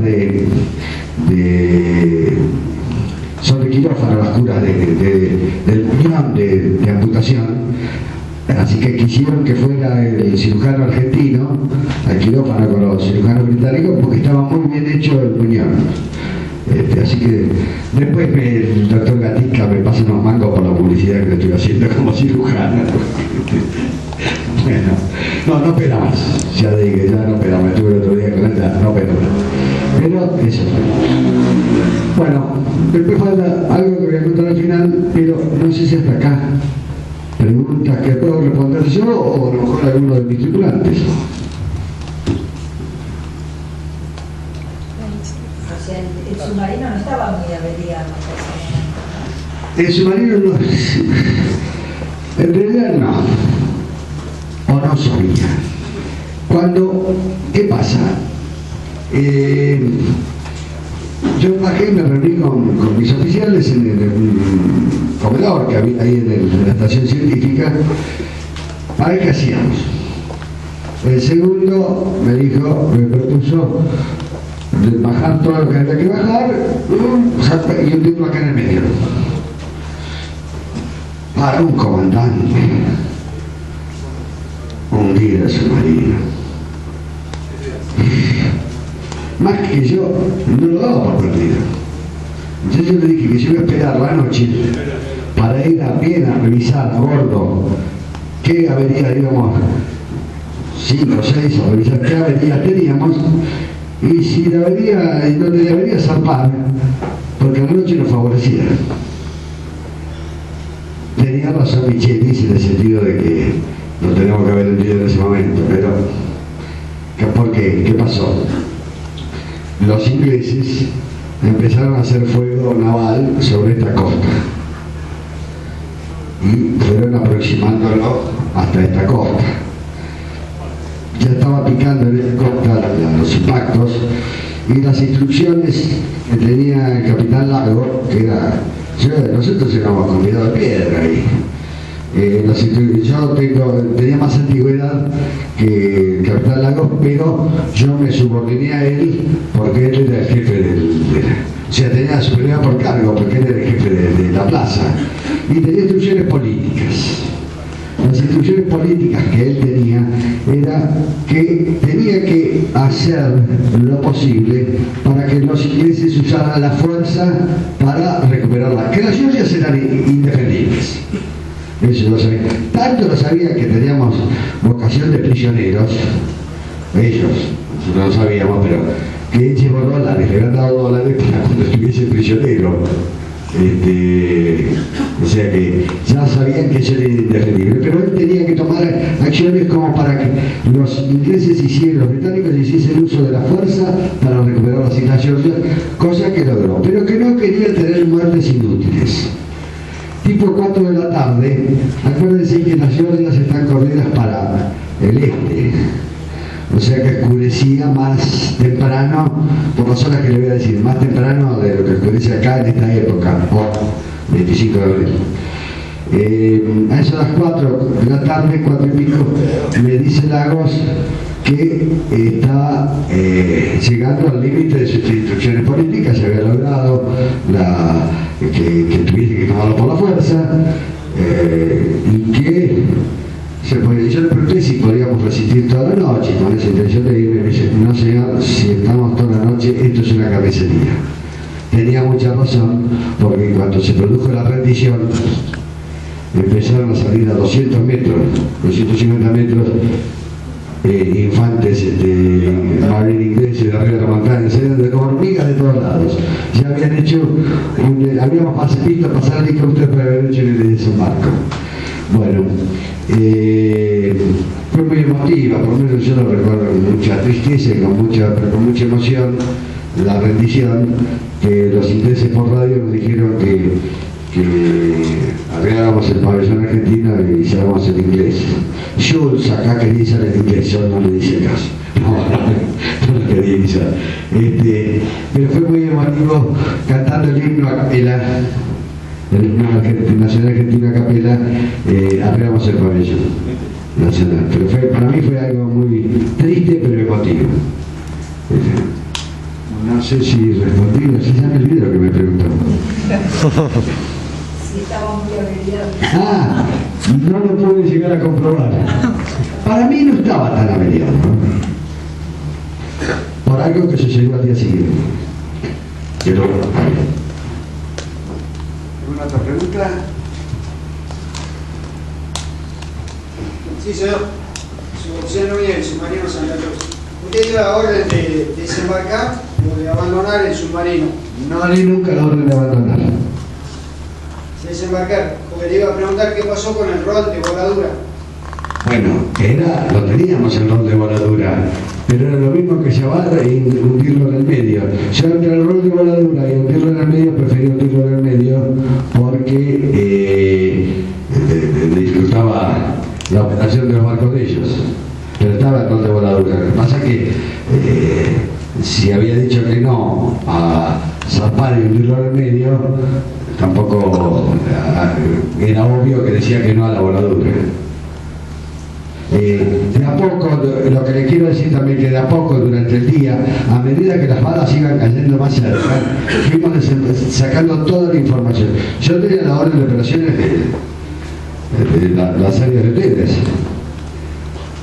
son de quirófano, las curas del muñón de amputación, así que quisieron que fuera el cirujano argentino al quirófano con los cirujanos británicos porque estaba muy bien hecho el muñón. Así que después el doctor Gatica me pasa unos mangos por la publicidad que le estoy haciendo como cirujano. Bueno, no opera más, ya dije, ya no opera, me estuve el otro día con él, ya no opera más. Pero eso fue. Bueno, después falta algo que voy a contar al final, pero no sé si hasta acá. Preguntas que puedo responder yo o a lo mejor alguno de mis tripulantes. O sea, el submarino no estaba muy averiado. El submarino no. En realidad no. O no sabía. ¿Qué pasa? Yo bajé y me reuní con mis oficiales en el comedor que había ahí en la estación científica a ver qué hacíamos. El segundo me propuso bajar todo lo que había que bajar y yo tengo acá en el medio. Para un comandante, un líder submarino, más que yo, no lo daba por perdido. Entonces yo le dije que yo iba a esperar la noche para ir bien a revisar a bordo qué avería, digamos, 5 o 6, a revisar qué avería teníamos, y si la avería, donde debería zarpar, porque la noche nos favorecía. Tenía razón Michelis en el sentido de que no tenemos que haber hundido en ese momento, pero ¿por qué? ¿Qué pasó? Los ingleses empezaron a hacer fuego naval sobre esta costa y fueron aproximándolo hasta esta costa. Ya estaba picando en esta costa los impactos y las instrucciones que tenía el capitán Lago, que era, nosotros éramos convidados de piedra ahí. Yo tenía más antigüedad que el capitán Lagos, pero yo me subordiné a él porque él era el jefe o sea, tenía superioridad por cargo porque él era el jefe de la plaza y tenía instrucciones políticas. Las instrucciones políticas que él tenía era que tenía que hacer lo posible para que los ingleses usaran la fuerza para recuperarla, que las Georgias eran indefendibles. Eso lo sabía. Tanto lo sabía que teníamos vocación de prisioneros, ellos, no lo sabíamos, pero que él llevó dólares, le habían dado dólares para cuando estuviese prisionero. O sea que ya sabían que eso era indefendible, pero él tenía que tomar acciones como para que los ingleses los británicos hiciesen uso de la fuerza para recuperar las Islas Georgias, cosa que logró, pero que no quería tener muertes inútiles. Tipo 4 de la tarde, acuérdense que las Georgias están corridas para el este, o sea que oscurecía más temprano, por las horas que le voy a decir, más temprano de lo que oscurece acá en esta época, o 25 de abril. A eso de las 4 de la tarde, 4 y pico, me dice Lagos que está llegando al límite de sus instrucciones políticas, se había logrado que tuviese que tomarlo por la fuerza, y que Yo le pregunté si podíamos resistir toda la noche, con esa intención de irme. Me dice, no señor, si estamos toda la noche, esto es una carnicería. Tenía mucha razón, porque cuando se produjo la rendición, empezaron a salir a 200 metros, 250 metros, infantes marines ingleses de arriba de la montaña, salían de como hormigas de todos lados. Ya habían hecho, habíamos visto pasar helicópteros para haber hecho el desembarco. Bueno, fue muy emotiva, por lo menos yo lo recuerdo con mucha tristeza y con mucha emoción, la rendición, que los ingleses por radio nos dijeron que arregláramos el pabellón argentino y hiciéramos el inglés. Schultz acá quería izar el inglés, yo no le hice caso. No lo quería izar. Pero fue muy emotivo cantando el himno a capela, el himno nacional argentino a capela, arreglamos el pabellón nacional. Pero para mí fue algo muy triste pero emotivo. No sé si respondí, no sé si ya me olvidé lo que me preguntaron. Si estaba muy averiado. Ah, no lo pude llegar a comprobar. Para mí no estaba tan averiado, ¿no? Por algo que sucedió al día siguiente. Pero, ¿alguna otra pregunta? Sí, señor. José Núñez, submarino Santa Cruz. ¿Usted dio la orden de desembarcar o de abandonar el submarino? No di nunca la orden de abandonar. Desembarcar, porque le iba a preguntar qué pasó con el rol de voladura. Bueno, lo teníamos el rol de voladura, pero era lo mismo que llevar e hundirlo en el medio. Yo entre el rol de voladura y hundirlo en el medio preferí hundirlo en el medio porque disfrutaba la operación de los barcos de ellos. Pero estaba el rol de voladura. Lo que pasa es que si había dicho que no a zarpar y hundirlo en el medio, tampoco era obvio que decía que no a la voladura. De a poco, lo que le quiero decir también, que de a poco durante el día, a medida que las balas iban cayendo más cerca, fuimos sacando toda la información. Yo tenía la orden de operaciones de las áreas de ustedes.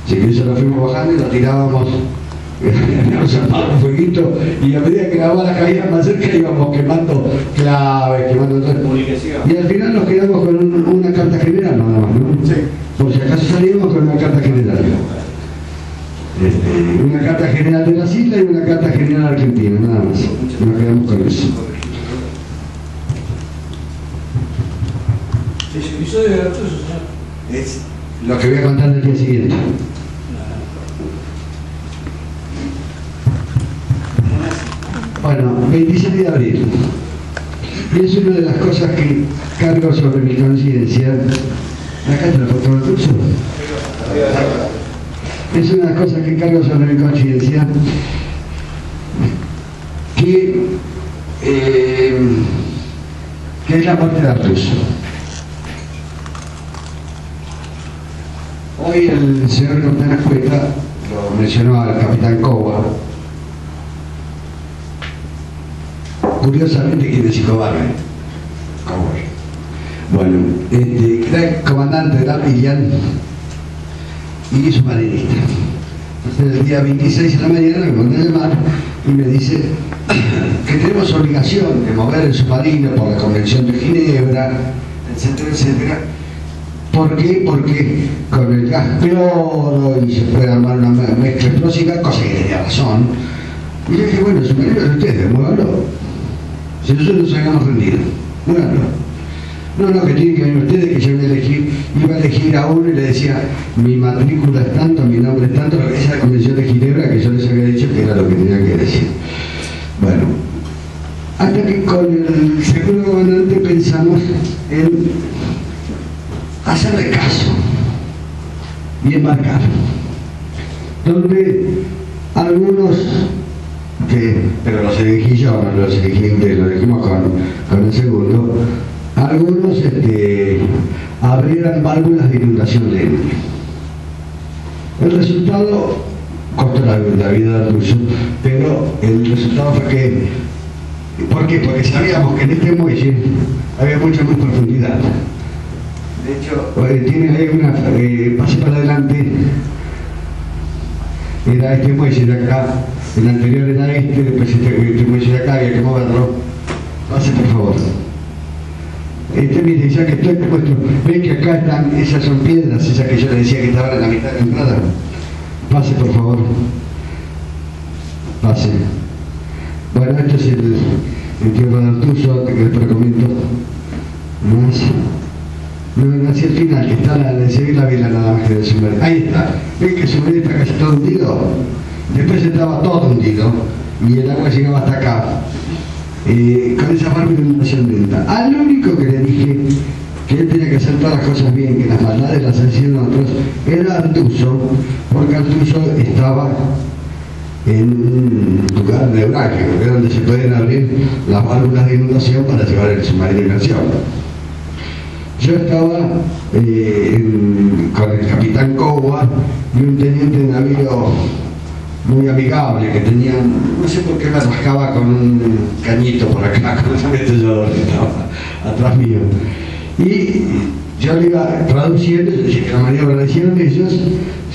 Así que eso lo fuimos bajando y lo tirábamos, nos armamos un fueguito, y a medida que las balas caían más cerca íbamos quemando claves, quemando todo. Y al final nos quedamos con una carta general nada más, ¿no? Sí. Por si acaso salimos con una carta general. Una carta general de las islas y una carta general argentina, nada más. Nos quedamos con eso. ¿El episodio de Veracruz, señor? Es lo que voy a contar el día siguiente. Bueno, 27 de abril. Y es una de las cosas que cargo sobre mi conciencia. Acá está la foto del curso. Es una de las cosas que cargo sobre mi conciencia, que es la muerte de Artuso. Hoy el señor capitán Ascueta lo mencionó al capitán Coba. Curiosamente, ¿quién es Cobarde? Bueno, era el comandante de la Pilian y submarinista. Entonces el día 26 de la mañana me mandó a llamar y me dice que tenemos obligación de mover el submarino por la Convención de Ginebra, etcétera, etcétera. ¿Por qué? Porque con el gas cloro y se puede armar una mezcla explosiva, cosa que tenía razón. Y yo dije, bueno, el submarino es de ustedes, muévanlo. Si nosotros nos habíamos rendido, muévanlo. No, que tienen que venir ustedes, que yo iba a elegir a uno y le decía, mi matrícula es tanto, mi nombre es tanto, esa Convención de Ginebra que yo les había dicho que era lo que tenía que decir. Bueno, hasta que con el segundo comandante pensamos en hacerle caso y embarcar, donde algunos, pero los elegí yo, no los elegí ustedes, lo elegimos con el segundo, algunos abrieran válvulas de inundación lenta. El resultado costó la vida del ruso, pero el resultado fue que, ¿por qué? Porque sabíamos que en este muelle había mucha más profundidad. De hecho, tiene ahí una, pase para adelante, era este muelle de acá, el anterior era este, después este muelle de acá, había que moverlo. Pase por favor. Mire, ya que estoy puesto, ven que acá están, esas son piedras, esas que yo le decía que estaban en la mitad de la entrada. Pase por favor. Pase. Bueno, esto es el tierra de Artuso, que les comento. Más. No, hacia el final, que está se ve la vela nada más que del submarino. Ahí está. Ven que el submarino está casi todo hundido. Después estaba todo hundido y el agua llegaba hasta acá. Con esa barba de inundación lenta. Al único que le dije que él tenía que hacer todas las cosas bien, que las maldades las hacían otros, era Artuso, porque Artuso estaba en un lugar neurálgico, que es donde se pueden abrir las válvulas de inundación para llevar el submarino en inmersión. Yo estaba con el capitán Coward y un teniente de navío muy amigable que tenía, no sé por qué me rascaba con un cañito por acá, con un ametrallador que estaba atrás mío. Y yo le iba traduciendo, yo decía que la maniobra la hicieron ellos,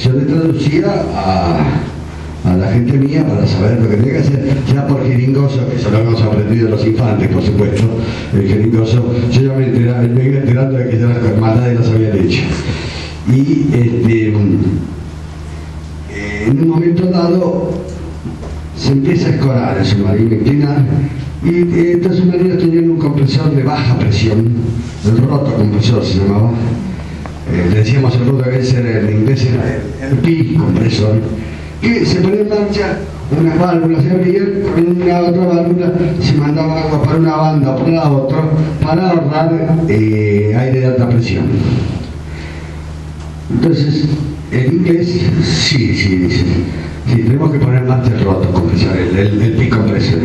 yo le traducía a la gente mía para saber lo que tenía que hacer, ya por jeringoso, que eso lo hemos aprendido los infantes, por supuesto, el jeringoso, yo ya me iba enterando de que ya las maldades las habían hecho. Y en un momento dado se empieza a escorar el submarino, inclinar, y estos submarinos tenían un compresor de baja presión, el roto compresor se llamaba, le decíamos el roto, que era en inglés era el pi compresor, que se ponía en marcha, unas válvulas se abrían, en una otra válvula se mandaba agua para una banda o para la otra para ahorrar aire de alta presión. Entonces, en inglés, sí, tenemos que poner en marcha el roto compresor, el pi compresor.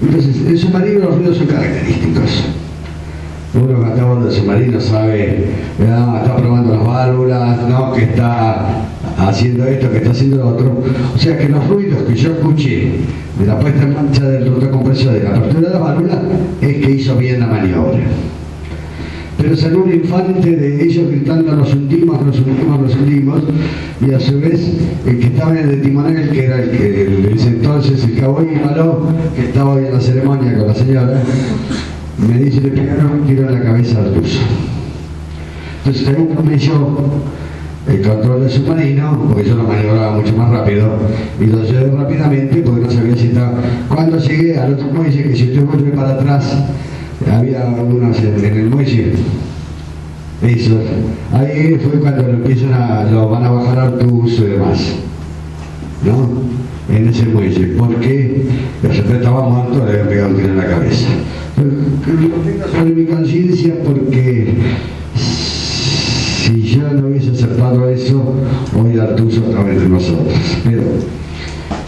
Entonces, en el submarino los ruidos son característicos. Uno que está a bordo del submarino sabe, está probando las válvulas, no, que está haciendo esto, que está haciendo lo otro. O sea que los ruidos que yo escuché de la puesta en marcha del rotocompresor, de la apertura de la válvula, es que hizo bien la maniobra. Pero salió un infante de ellos gritando nos hundimos, y a su vez el que estaba en el timonel, que era el entonces el cabo Ímalo, que estaba hoy en la ceremonia con la señora, me dice, le pegaron un tiro en la cabeza a Artuso. Entonces según tomé yo el control del submarino, porque yo lo maniobraba mucho más rápido, y lo llevé rápidamente porque no sabía si estaba. Cuando llegué al otro muelle, que si usted vuelve para atrás, había unos en el muelle, eso, ahí fue cuando lo van a bajar a Artuso y demás, ¿no? En ese muelle, porque el secretario Monto le había pegado un tiro en la cabeza. Lo tengo sobre mi conciencia porque si yo no hubiese aceptado eso, hoy Artuso estaba entre nosotros. Pero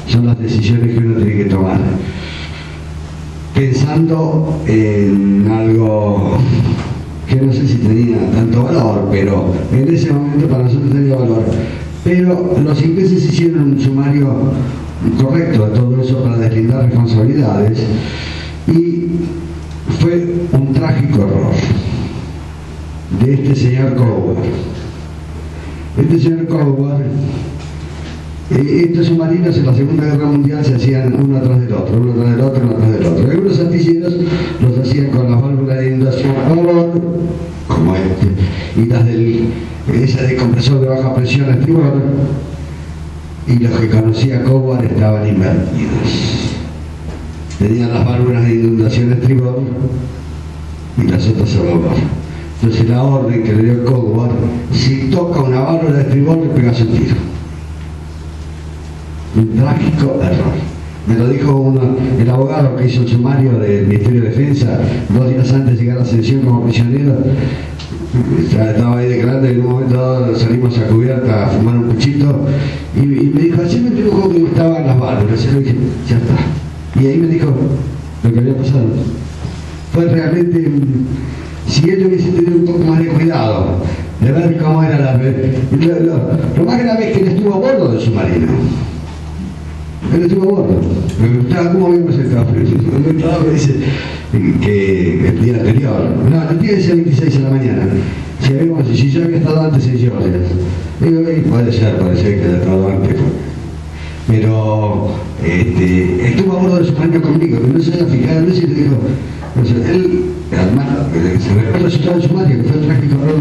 son las decisiones que uno tiene que tomar, pensando en algo que no sé si tenía tanto valor, pero en ese momento para nosotros tenía valor. Pero los ingleses hicieron un sumario correcto de todo eso para deslindar responsabilidades y fue un trágico error de este señor Coward. Este señor Coward, estos submarinos en la Segunda Guerra Mundial se hacían uno atrás del otro, uno atrás del otro, uno atrás del otro. Algunos astilleros los hacían con las válvulas de inundación como este, y las esa de compresor de baja presión a estribor, y los que conocía Coward estaban invertidos. Tenían las válvulas de inundación a estribor y las otras a babor. Entonces la orden que le dio Coward, si toca una válvula de estribor le pegas un tiro. Un trágico error. Me lo dijo el abogado que hizo el sumario del Ministerio de Defensa 2 días antes de llegar a la ascensión como prisionero. Estaba ahí declarando y en un momento dado salimos a cubierta a fumar un puchito y me dijo, así me dijo que estaban las válvulas. Y yo le dije, ya está. Y ahí me dijo lo que había pasado. Fue realmente, si él hubiese tenido un poco más de cuidado, de ver cómo era lo más grave es que él estuvo a bordo del submarino. Él estuvo a bordo. Me gustaba cómo habíamos estado. Dice, que el día anterior. No, el día decía 26 de la mañana. Si yo había estado antes en Georgia. Digo, puede ser que haya estado antes. Pero estuvo a bordo del submarino conmigo, que no se había fijado en eso y le dijo, él, además, se recuerda el resultado del sumario, que fue el trágico error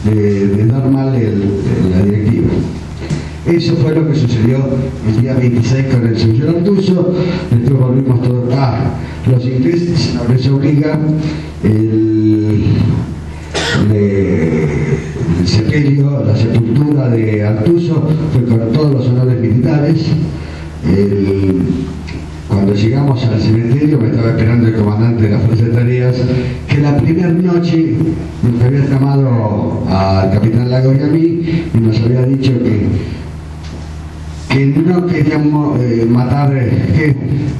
de dar mal la directiva. Eso fue lo que sucedió el día 26 con el señor Artuso. Después volvimos todos los ingleses, les obliga el sepelio, la sepultura de Artuso fue con todos los honores militares. Cuando llegamos al cementerio me estaba esperando el comandante de la Fuerza de Tareas, que la primera noche nos había llamado al capitán Lago y a mí y nos había dicho que no queríamos matar, que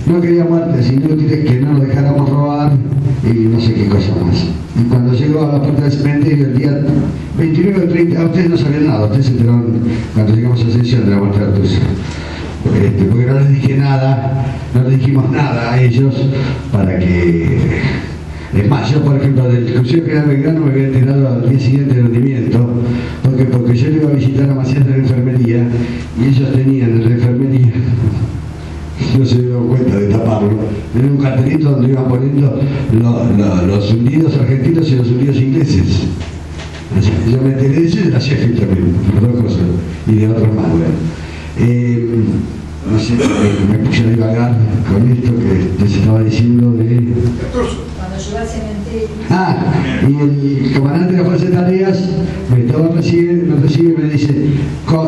no quería muertes inútiles, que no nos dejáramos robar y no sé qué cosa más. Y cuando llegó a la puerta del cementerio el día 29 o 30, ustedes no sabían nada, ustedes se enteraron cuando llegamos a Ascensión de la muerte de Artuso. Porque no les dije nada, no les dijimos nada a ellos para que... Es más, yo por ejemplo del Consejo General Belgrano me había enterado al día siguiente del hundimiento, porque yo le iba a visitar a Macías de la enfermería y ellos tenían en la enfermería, no se dieron cuenta de taparlo, tenían un cartelito donde iban poniendo los hundidos argentinos y los hundidos ingleses. Así que yo me enteré de eso y de la Sheffield también, las dos cosas, y de otros más. No sé, me puse a divagar con esto que les estaba diciendo de... Cuando llegó al cementerio. Y el comandante de la Fuerza de Tareas me recibe y me dice,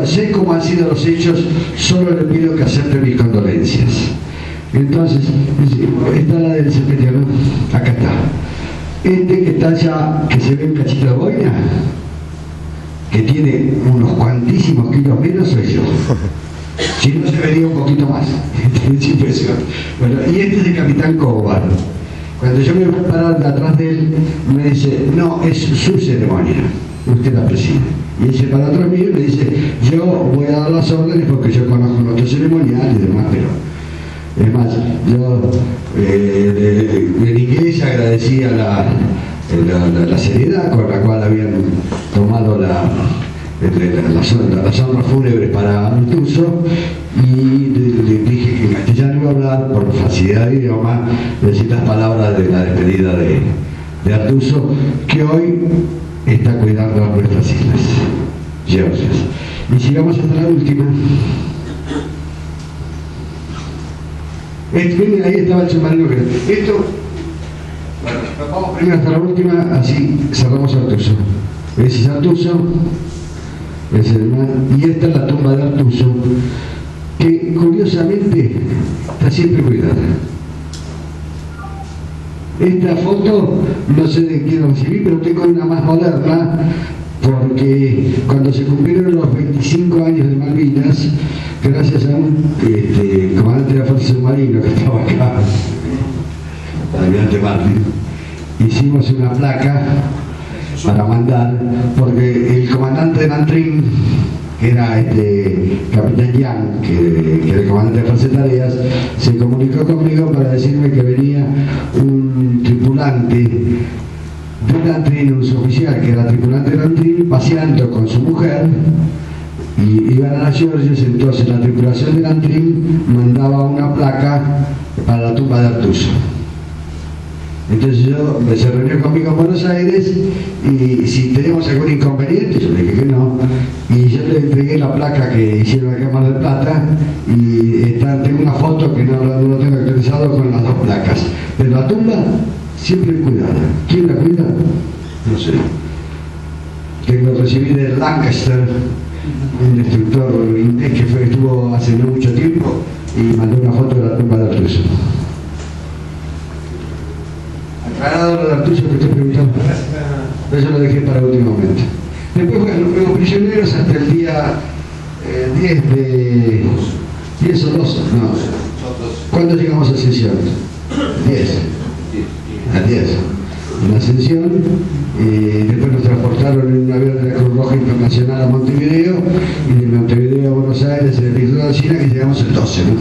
sé cómo han sido los hechos, solo le pido que acepte mis condolencias. Entonces, está la del sepelio, ¿no? Acá está. Que está allá, que se ve un cachito de boina, que tiene unos cuantísimos kilos menos, soy yo. Si no, se vería un poquito más. Es impresionante. Bueno, y este es el capitán Cobar. Cuando yo me voy a parar de atrás de él, me dice, no, es su ceremonia, usted la preside. Y él se para atrás mío y me dice, yo voy a dar las órdenes porque yo conozco nuestro ceremonial y demás, pero... Es más, yo en inglés agradecía la seriedad con la cual habían tomado las honras fúnebres para Artuso y le dije que en castellano iba a hablar por facilidad de idioma, decir las palabras de la despedida de Artuso, que hoy está cuidando a nuestras islas Georgias. Y sigamos hasta la última. Miren, ahí estaba el submarino que... Esto, bueno, vamos primero hasta la última, así cerramos Artuso. Ese es Artuso. Y esta es la tumba de Artuso, que curiosamente está siempre cuidada. Esta foto no sé de quién recibí, pero tengo una más moderna, porque cuando se cumplieron los 25 años de Malvinas, gracias a un comandante de la Fuerza Submarina que estaba acá, almirante Martín, hicimos una placa para mandar, porque el comandante de Mantrin, que era capitán Yang, que era el comandante de Fuerza de Tareas, se comunicó conmigo para decirme que venía un tripulante de Mantrin, un suboficial que era tripulante de Mantrin, paseando con su mujer, y iban a las Georgias. Entonces la tripulación de Mantrin mandaba una placa para la tumba de Artuso. Entonces se reunió conmigo en Buenos Aires y si teníamos algún inconveniente, yo le dije que no, y yo le entregué la placa que hicieron acá en Mar del Plata y tengo una foto que no lo tengo actualizado con las dos placas. Pero la tumba siempre cuidada. ¿Quién la cuida? No sé. Tengo que recibir el Lancaster, un destructor inglés que estuvo hace no mucho tiempo y mandó una foto de la tumba de Artuso. Aclarado lo de Artuso que estoy preguntando. Eso lo dejé para último momento. Después, bueno, fuimos prisioneros hasta el día 10 o 12, no. ¿Cuándo llegamos a Ascensión? 10. A 10. En Ascensión, después nos transportaron en un avión de la Cruz Roja Internacional a Montevideo, y de Montevideo a Buenos Aires, en el Pico de China, que llegamos el 12, ¿no?